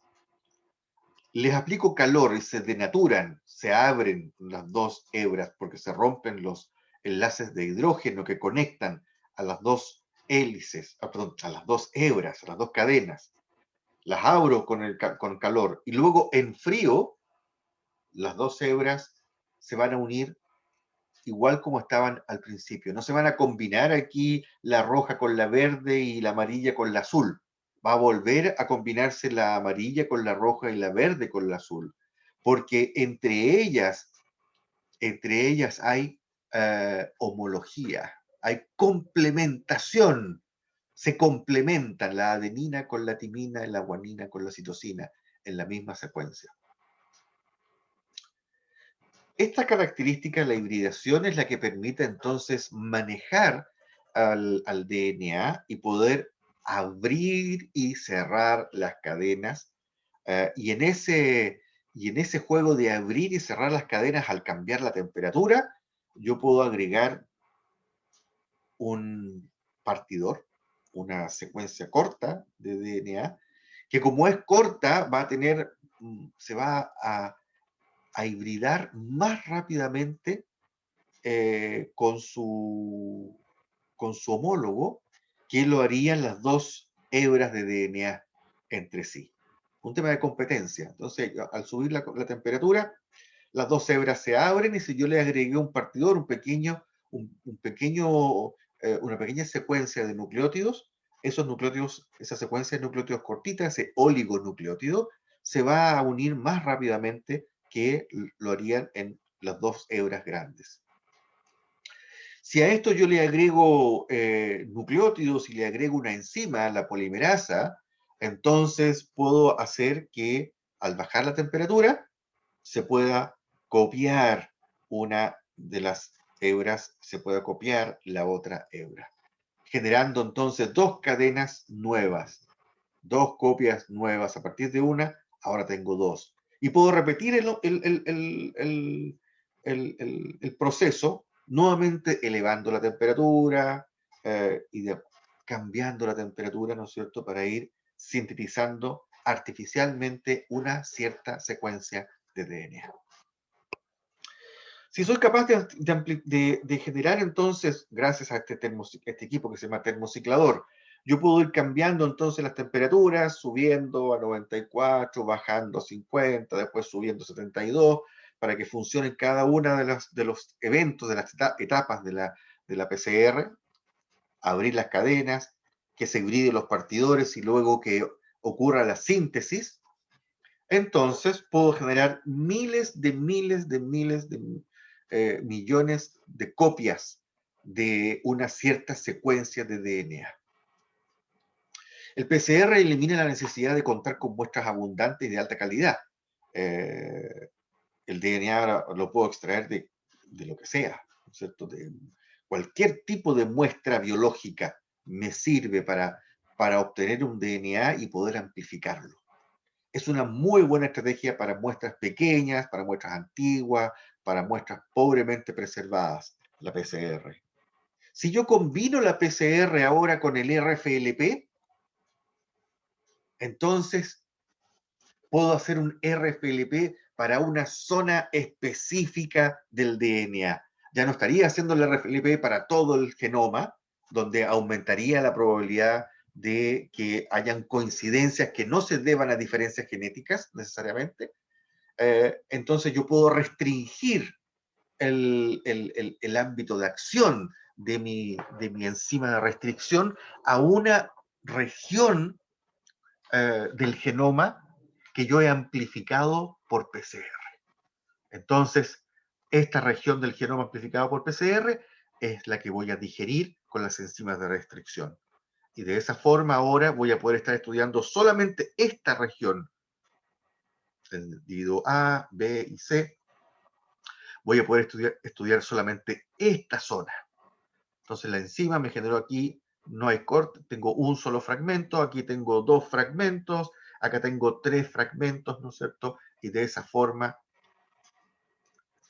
les aplico calor y se denaturan, se abren las dos hebras porque se rompen los enlaces de hidrógeno que conectan a las dos hélices, perdón, a las dos hebras, a las dos cadenas. Las abro con calor y luego en frío, las dos hebras se van a unir igual como estaban al principio. No se van a combinar aquí la roja con la verde y la amarilla con la azul. Va a volver a combinarse la amarilla con la roja y la verde con la azul, porque entre ellas hay homología, hay complementación. Se complementan la adenina con la timina y la guanina con la citosina en la misma secuencia. Esta característica de la hibridación es la que permite entonces manejar al DNA y poder abrir y cerrar las cadenas. Y en ese juego de abrir y cerrar las cadenas al cambiar la temperatura, yo puedo agregar un partidor, una secuencia corta de DNA, que como es corta, se va a hibridar más rápidamente con su homólogo que lo harían las dos hebras de DNA entre sí. Un tema de competencia. Entonces, al subir la temperatura, las dos hebras se abren y si yo le agregué un partidor, una pequeña secuencia de nucleótidos, esa secuencia de nucleótidos cortita, ese oligonucleótido, se va a unir más rápidamente que lo harían en las dos hebras grandes. Si a esto yo le agrego nucleótidos y le agrego una enzima, la polimerasa, entonces puedo hacer que al bajar la temperatura se pueda copiar una de las hebras, se pueda copiar la otra hebra, generando entonces dos cadenas nuevas, dos copias nuevas. A partir de una, ahora tengo dos. Y puedo repetir el proceso, nuevamente elevando la temperatura cambiando la temperatura, ¿no es cierto?, para ir sintetizando artificialmente una cierta secuencia de DNA. Si soy capaz de generar entonces, gracias a este equipo que se llama termociclador, yo puedo ir cambiando entonces las temperaturas, subiendo a 94, bajando a 50, después subiendo a 72, para que funcionen cada una de los eventos, de las etapas de la PCR, abrir las cadenas, que se hibriden los partidores y luego que ocurra la síntesis. Entonces puedo generar millones de copias de una cierta secuencia de DNA. El PCR elimina la necesidad de contar con muestras abundantes y de alta calidad. El DNA lo puedo extraer de lo que sea, ¿no es cierto? De cualquier tipo de muestra biológica me sirve para obtener un DNA y poder amplificarlo. Es una muy buena estrategia para muestras pequeñas, para muestras antiguas, para muestras pobremente preservadas, la PCR. Si yo combino la PCR ahora con el RFLP, entonces puedo hacer un RFLP para una zona específica del DNA. Ya no estaría haciendo el RFLP para todo el genoma, donde aumentaría la probabilidad de que hayan coincidencias que no se deban a diferencias genéticas necesariamente. Entonces yo puedo restringir el ámbito de acción de mi enzima de restricción a una región del genoma que yo he amplificado por PCR. Entonces, esta región del genoma amplificado por PCR es la que voy a digerir con las enzimas de restricción. Y de esa forma ahora voy a poder estar estudiando solamente esta región, el individuo A, B y C. Voy a poder estudiar solamente esta zona. Entonces la enzima me generó aquí, no hay corte, tengo un solo fragmento, aquí tengo dos fragmentos, acá tengo tres fragmentos, ¿no es cierto? Y de esa forma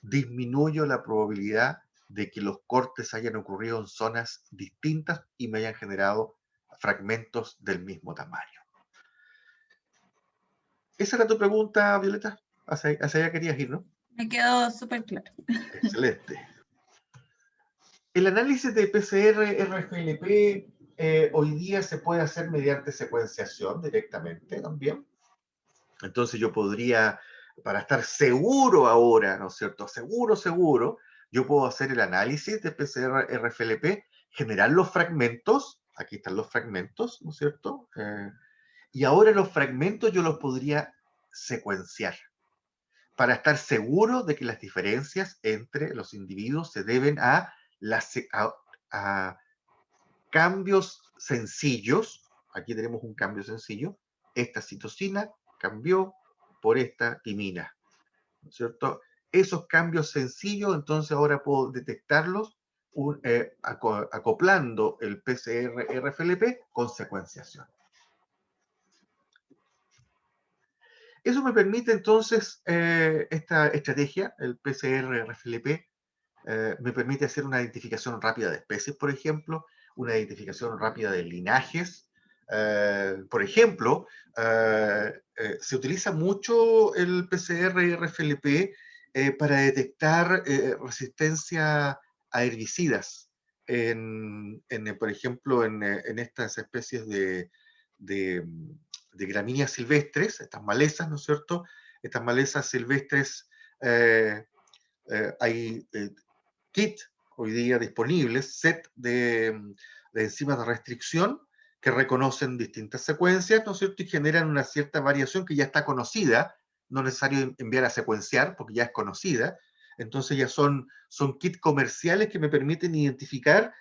disminuyo la probabilidad de que los cortes hayan ocurrido en zonas distintas y me hayan generado fragmentos del mismo tamaño. ¿Esa era tu pregunta, Violeta? Hacia allá querías ir, ¿no? Me quedó súper claro. Excelente. El análisis de PCR-RFLP hoy día se puede hacer mediante secuenciación directamente también. Entonces yo podría, para estar seguro ahora, ¿no es cierto? Seguro, yo puedo hacer el análisis de PCR-RFLP, generar los fragmentos, aquí están los fragmentos, ¿no es cierto? Y ahora los fragmentos yo los podría secuenciar para estar seguro de que las diferencias entre los individuos se deben a cambios sencillos. Aquí tenemos un cambio sencillo. Esta citosina cambió por esta timina, ¿no es cierto? Esos cambios sencillos, entonces ahora puedo detectarlos acoplando el PCR-RFLP con secuenciación. Eso me permite entonces, esta estrategia, el PCR-RFLP, me permite hacer una identificación rápida de especies, por ejemplo, una identificación rápida de linajes. Por ejemplo, se utiliza mucho el PCR-RFLP para detectar resistencia a herbicidas, por ejemplo, en estas especies de gramíneas silvestres, estas malezas, ¿no es cierto? Estas malezas silvestres, hay kit hoy día disponibles, set de enzimas de restricción que reconocen distintas secuencias, ¿no es cierto? Y generan una cierta variación que ya está conocida, no es necesario enviar a secuenciar porque ya es conocida. Entonces ya son kits comerciales que me permiten identificar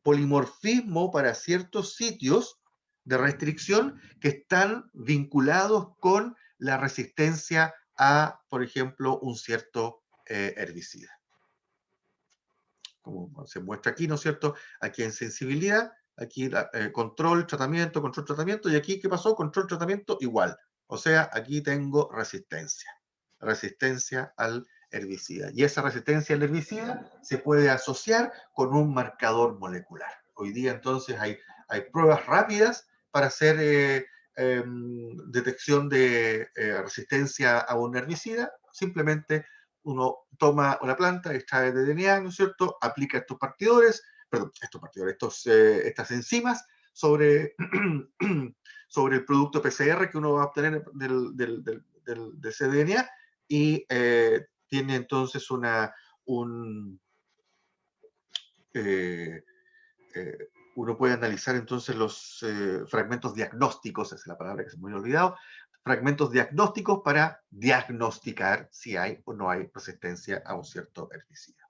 polimorfismo para ciertos sitios de restricción que están vinculados con la resistencia a, por ejemplo, un cierto herbicida. Como se muestra aquí, ¿no es cierto? Aquí en sensibilidad, aquí control, tratamiento, y aquí, ¿qué pasó? Control, tratamiento, igual. O sea, aquí tengo resistencia al herbicida. Y esa resistencia al herbicida se puede asociar con un marcador molecular. Hoy día, entonces, hay pruebas rápidas para hacer detección de resistencia a un herbicida. Simplemente uno toma una planta, extrae de DNA, ¿no es cierto?, aplica estas enzimas sobre, sobre el producto PCR que uno va a obtener del cDNA y tiene entonces uno puede analizar entonces los fragmentos diagnósticos, esa es la palabra que se me había olvidado, fragmentos diagnósticos para diagnosticar si hay o no hay resistencia a un cierto herbicida.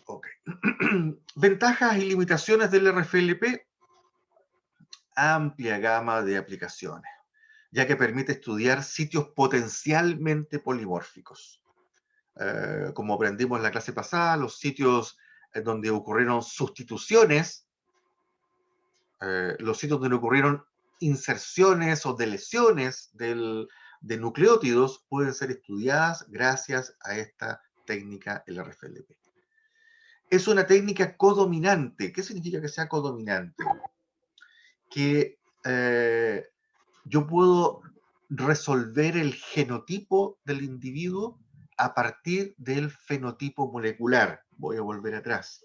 Ok. Ventajas y limitaciones del RFLP. Amplia gama de aplicaciones, ya que permite estudiar sitios potencialmente polimórficos. Como aprendimos en la clase pasada, los sitios donde ocurrieron sustituciones, los sitios donde ocurrieron inserciones o deleciones de nucleótidos pueden ser estudiadas gracias a esta técnica, el RFLP. Es una técnica codominante. ¿Qué significa que sea codominante? Que yo puedo resolver el genotipo del individuo a partir del fenotipo molecular. Voy a volver atrás.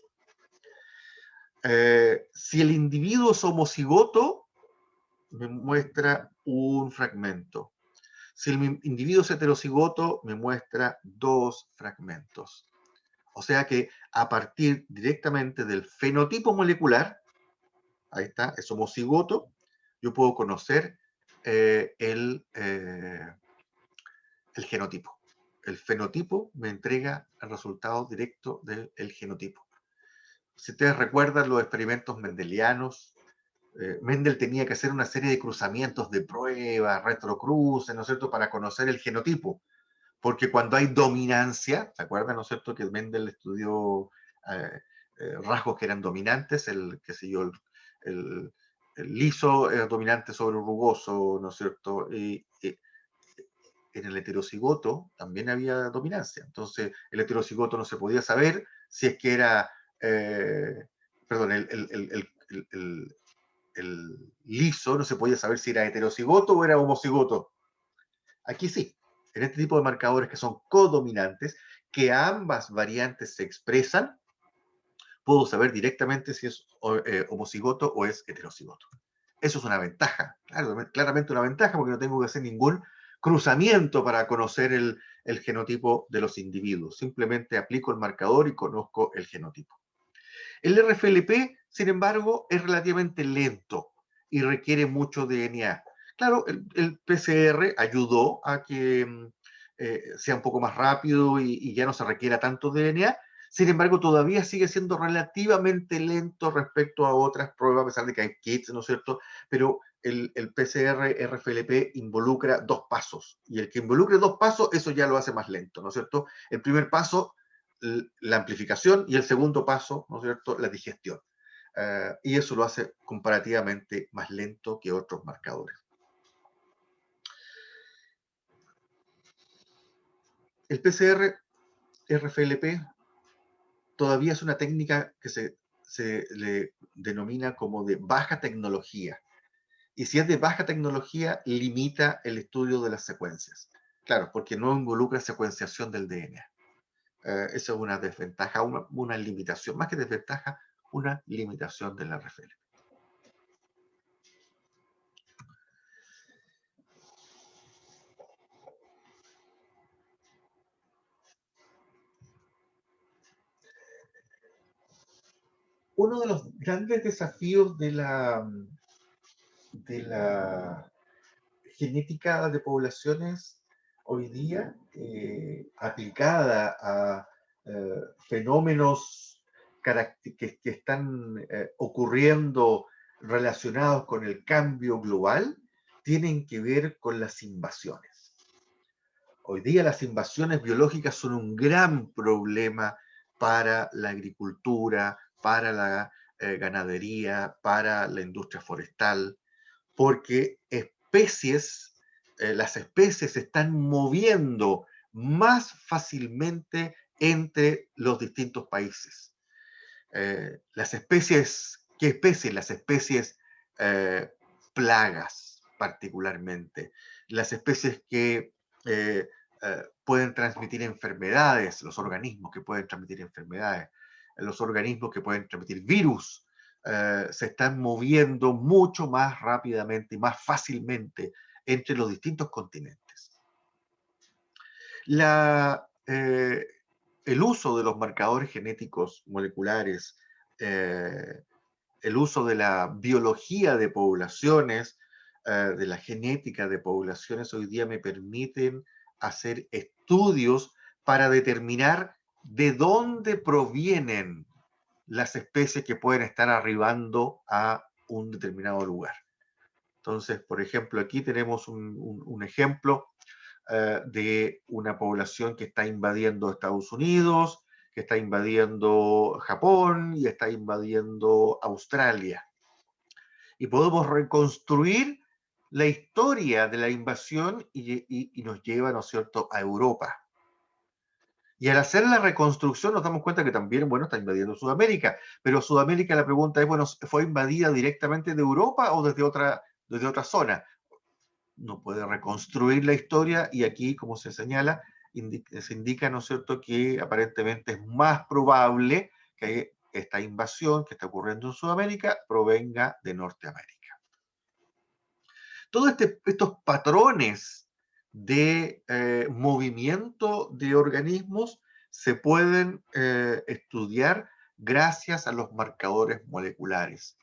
Si el individuo es homocigoto, me muestra un fragmento. Si el individuo es heterocigoto, me muestra 2 fragmentos. O sea que a partir directamente del fenotipo molecular, ahí está, es homocigoto, yo puedo conocer el genotipo. El fenotipo me entrega el resultado directo del genotipo. Si ustedes recuerdan los experimentos mendelianos, Mendel tenía que hacer una serie de cruzamientos de pruebas, retrocruces, ¿no es cierto?, para conocer el genotipo. Porque cuando hay dominancia, ¿se acuerdan, no es cierto?, que Mendel estudió rasgos que eran dominantes, qué sé yo, el liso era dominante sobre el rugoso, ¿no es cierto?, y en el heterocigoto también había dominancia. Entonces, el heterocigoto no se podía saber si es que era, perdón, el liso no se podía saber si era heterocigoto o era homocigoto. Aquí sí, en este tipo de marcadores que son codominantes, que ambas variantes se expresan, puedo saber directamente si es homocigoto o es heterocigoto. Eso es una ventaja, claro, claramente una ventaja, porque no tengo que hacer ningún cruzamiento para conocer el genotipo de los individuos. Simplemente aplico el marcador y conozco el genotipo. El RFLP, sin embargo, es relativamente lento y requiere mucho DNA. Claro, el PCR ayudó a que sea un poco más rápido y ya no se requiera tanto DNA. Sin embargo, todavía sigue siendo relativamente lento respecto a otras pruebas, a pesar de que hay kits, ¿no es cierto? Pero el PCR RFLP involucra 2 pasos. Y el que involucre 2 pasos, eso ya lo hace más lento, ¿no es cierto? El primer paso, la amplificación, y el segundo paso, ¿no es cierto?, la digestión. Y eso lo hace comparativamente más lento que otros marcadores. El PCR RFLP todavía es una técnica que se le denomina como de baja tecnología. Y si es de baja tecnología, limita el estudio de las secuencias. Claro, porque no involucra secuenciación del DNA. Esa es una desventaja, una limitación, más que desventaja, una limitación de la RFLP. Uno de los grandes desafíos de la genética de poblaciones hoy día aplicada a fenómenos que están ocurriendo relacionados con el cambio global, tienen que ver con las invasiones. Hoy día las invasiones biológicas son un gran problema para la agricultura, para la ganadería, para la industria forestal, porque las especies se están moviendo más fácilmente entre los distintos países. Las especies, ¿qué especies? Las especies plagas, particularmente. Las especies que pueden transmitir enfermedades, los organismos que pueden transmitir enfermedades, los organismos que pueden transmitir virus, se están moviendo mucho más rápidamente y más fácilmente entre los distintos continentes. El uso de los marcadores genéticos moleculares, el uso de la biología de poblaciones, de la genética de poblaciones, hoy día me permiten hacer estudios para determinar de dónde provienen las especies que pueden estar arribando a un determinado lugar. Entonces, por ejemplo, aquí tenemos un ejemplo de una población que está invadiendo Estados Unidos, que está invadiendo Japón y está invadiendo Australia. Y podemos reconstruir la historia de la invasión y nos lleva, ¿no es cierto?, a Europa. Y al hacer la reconstrucción nos damos cuenta que también, bueno, está invadiendo Sudamérica. Pero Sudamérica, la pregunta es, bueno, ¿fue invadida directamente de Europa o desde otra zona? No puede reconstruir la historia y aquí, como se señala, se indica, ¿no es cierto?, que aparentemente es más probable que esta invasión que está ocurriendo en Sudamérica provenga de Norteamérica. Todos estos patrones de movimiento de organismos se pueden estudiar gracias a los marcadores moleculares,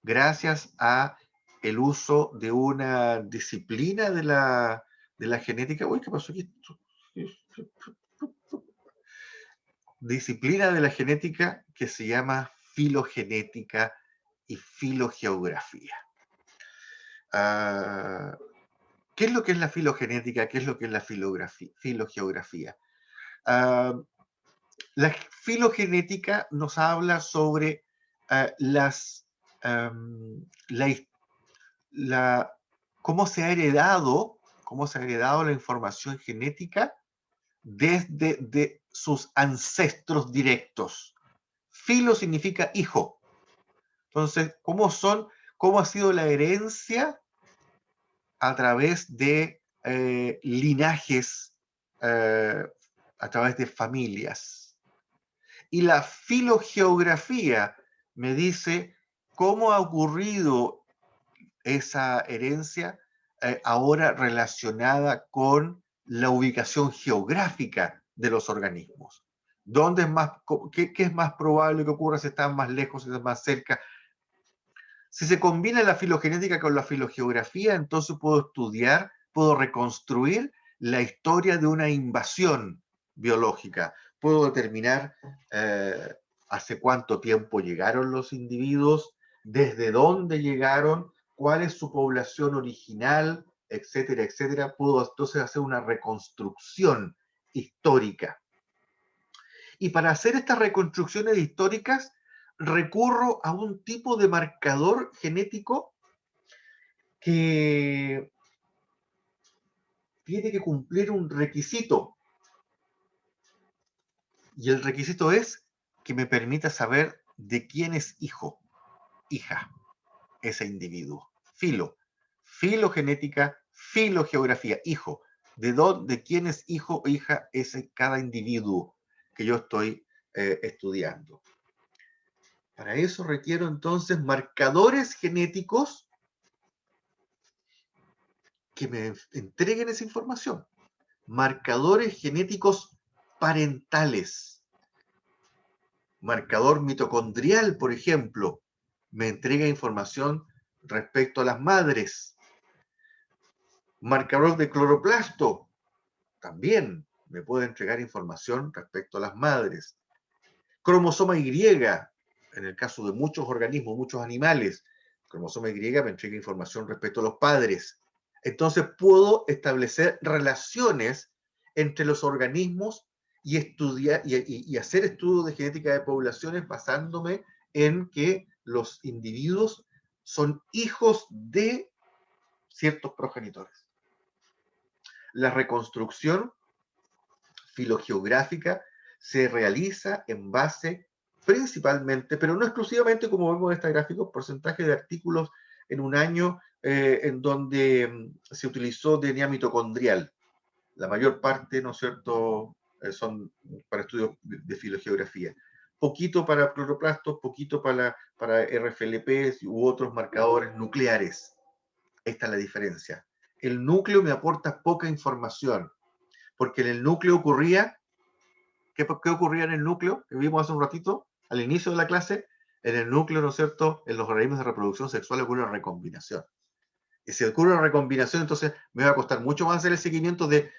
gracias a el uso de una disciplina de la genética. Uy, ¿qué pasó aquí? Disciplina de la genética que se llama filogenética y filogeografía. ¿Qué es lo que es la filogenética? ¿Qué es lo que es la filogeografía? La filogenética nos habla sobre cómo se ha heredado la información genética desde sus ancestros directos. Filo significa hijo. Entonces, ¿cómo ha sido la herencia a través de linajes, a través de familias? Y la filogeografía me dice cómo ha ocurrido esa herencia ahora relacionada con la ubicación geográfica de los organismos. ¿Qué es más probable que ocurra si están más lejos, si están más cerca? Si se combina la filogenética con la filogeografía, entonces puedo reconstruir la historia de una invasión biológica. Puedo determinar hace cuánto tiempo llegaron los individuos, desde dónde llegaron, cuál es su población original, etcétera, etcétera. Puedo entonces hacer una reconstrucción histórica. Y para hacer estas reconstrucciones históricas, recurro a un tipo de marcador genético que tiene que cumplir un requisito. Y el requisito es que me permita saber de quién es hijo, hija, ese individuo. Filogenética, filogeografía, hijo. ¿De quién es hijo o hija ese cada individuo que yo estoy estudiando? Para eso requiero entonces marcadores genéticos que me entreguen esa información. Marcadores genéticos parentales. Marcador mitocondrial, por ejemplo, me entrega información respecto a las madres. Marcador de cloroplasto también me puede entregar información respecto a las madres. Cromosoma Y, en el caso de muchos organismos, muchos animales, cromosoma Y me entrega información respecto a los padres. Entonces puedo establecer relaciones entre los organismos y estudiar y hacer estudios de genética de poblaciones basándome en que los individuos son hijos de ciertos progenitores. La reconstrucción filogeográfica se realiza en base principalmente, pero no exclusivamente, como vemos en este gráfico, porcentaje de artículos en un año en donde se utilizó DNA mitocondrial. La mayor parte, ¿no es cierto?, son para estudios de filogeografía. Poquito para cloroplastos, poquito para RFLPs u otros marcadores nucleares. Esta es la diferencia. El núcleo me aporta poca información, porque en el núcleo ocurría, ¿qué ocurría en el núcleo? Que vimos hace un ratito, al inicio de la clase, en el núcleo, ¿no es cierto?, en los organismos de reproducción sexual ocurre una recombinación. Y si ocurre una recombinación, entonces me va a costar mucho más hacer el seguimiento de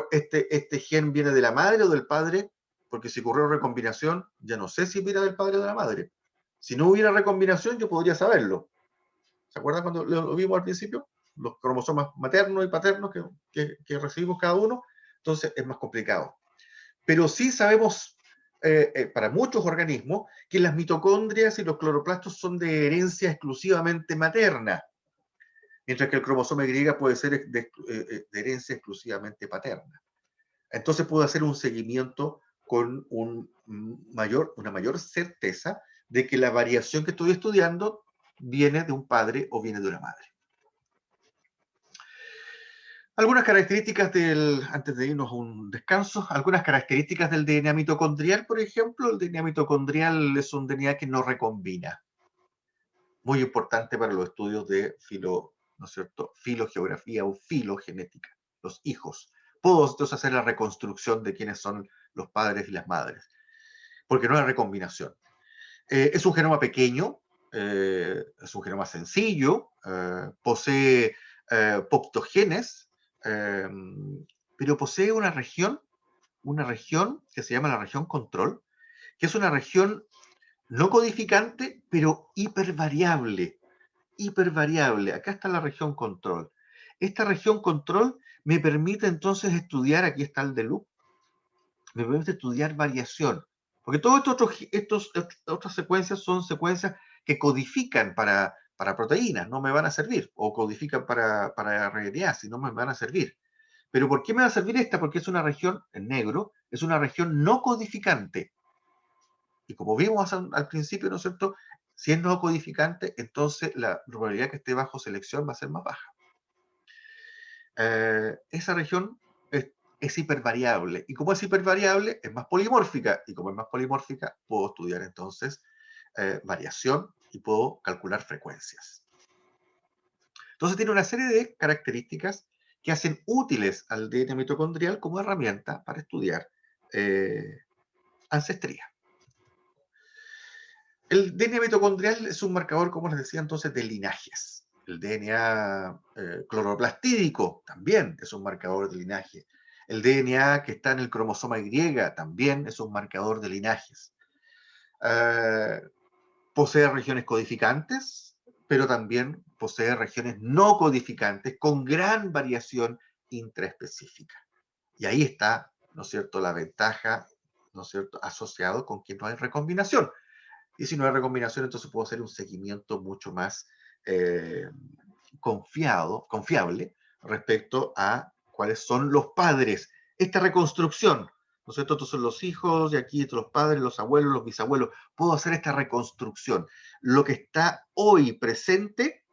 este gen viene de la madre o del padre, porque si ocurrió recombinación, ya no sé si viene del padre o de la madre. Si no hubiera recombinación, yo podría saberlo. ¿Se acuerdan cuando lo vimos al principio? Los cromosomas maternos y paternos que recibimos cada uno. Entonces es más complicado. Pero sí sabemos, para muchos organismos, que las mitocondrias y los cloroplastos son de herencia exclusivamente materna, mientras que el cromosoma Y puede ser de herencia exclusivamente paterna. Entonces puedo hacer un seguimiento con una mayor certeza de que la variación que estoy estudiando viene de un padre o viene de una madre. Algunas características antes de irnos a un descanso, algunas características del DNA mitocondrial, por ejemplo, el DNA mitocondrial es un DNA que no recombina. Muy importante para los estudios de ¿no es cierto?, filogeografía o filogenética, los hijos. Puedo entonces hacer la reconstrucción de quiénes son los padres y las madres, porque no hay recombinación. Es un genoma pequeño, es un genoma sencillo, posee poquitos genes, pero posee una región que se llama la región control, que es una región no codificante, pero hipervariable. Hipervariable. Acá está la región control. Esta región control me permite entonces estudiar, aquí está el de loop, me permite estudiar variación. Porque todas estas otras secuencias son secuencias que codifican para proteínas, no me van a servir, o codifican para RNA, si no me van a servir. Pero ¿por qué me va a servir esta? Porque es una región, en negro, es una región no codificante. Y como vimos al principio, ¿no es cierto?, si es no codificante, entonces la probabilidad que esté bajo selección va a ser más baja. Esa región es hipervariable. Y como es hipervariable, es más polimórfica. Y como es más polimórfica, puedo estudiar entonces variación y puedo calcular frecuencias. Entonces tiene una serie de características que hacen útiles al DNA mitocondrial como herramienta para estudiar ancestría. El DNA mitocondrial es un marcador, como les decía entonces, de linajes. El DNA cloroplastídico también es un marcador de linaje. El DNA que está en el cromosoma Y también es un marcador de linajes. Posee regiones codificantes, pero también posee regiones no codificantes con gran variación intraespecífica. Y ahí está, ¿no es cierto?, la ventaja, ¿no es cierto?, asociado con que no hay recombinación. Y si no hay recombinación, entonces puedo hacer un seguimiento mucho más confiable respecto a cuáles son los padres. Esta reconstrucción, ¿no es cierto? Estos son los hijos, y aquí los padres, los abuelos, los bisabuelos. Puedo hacer esta reconstrucción. Lo que está hoy presente,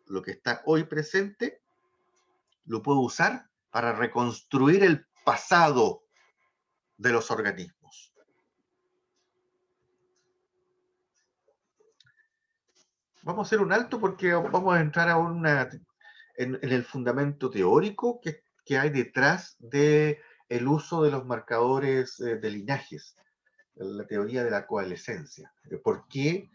lo puedo usar para reconstruir el pasado de los organismos. Vamos a hacer un alto porque vamos a entrar a en el fundamento teórico que hay detrás del uso de los marcadores de linajes, la teoría de la coalescencia. ¿Por qué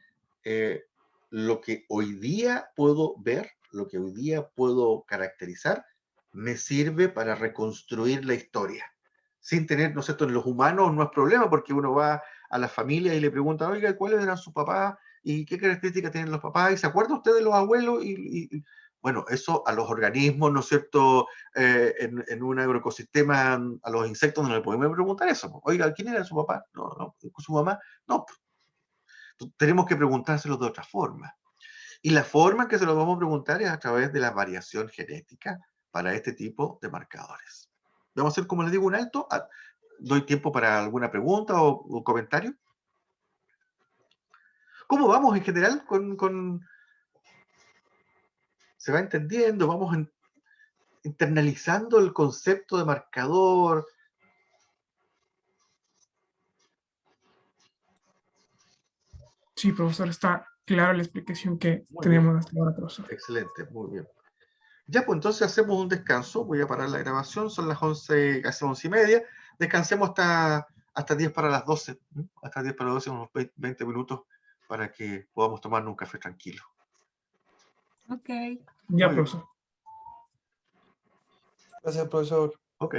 lo que hoy día puedo ver, lo que hoy día puedo caracterizar, me sirve para reconstruir la historia. Sin tener, ¿no es cierto?, en los humanos no es problema, porque uno va a la familia y le pregunta, oiga, ¿cuáles eran sus papás? ¿Y qué características tienen los papás? ¿Y se acuerda usted de los abuelos? Bueno, eso a los organismos, ¿no es cierto?, en un agroecosistema, a los insectos no le podemos preguntar eso. Oiga, ¿quién era su papá? No, su mamá. No, tenemos que preguntárselo de otra forma. Y la forma en que se lo vamos a preguntar es a través de la variación genética para este tipo de marcadores. Vamos a hacer, como les digo, un alto. ¿Doy tiempo para alguna pregunta o comentario? ¿Cómo vamos en general se va entendiendo? ¿Vamos internalizando el concepto de marcador? Sí, profesor, está clara la explicación que Muy tenemos bien. hasta ahora, profesor. Excelente, muy bien. Ya, pues entonces hacemos un descanso. Voy a parar la grabación. Son las 11, casi 11:30. Descansemos hasta 10 para las 12. Hasta 10 para las 12, unos 20 minutos para que podamos tomarnos un café tranquilo. Ok. Ya, Muy bien. profesor. Gracias, profesor. Ok.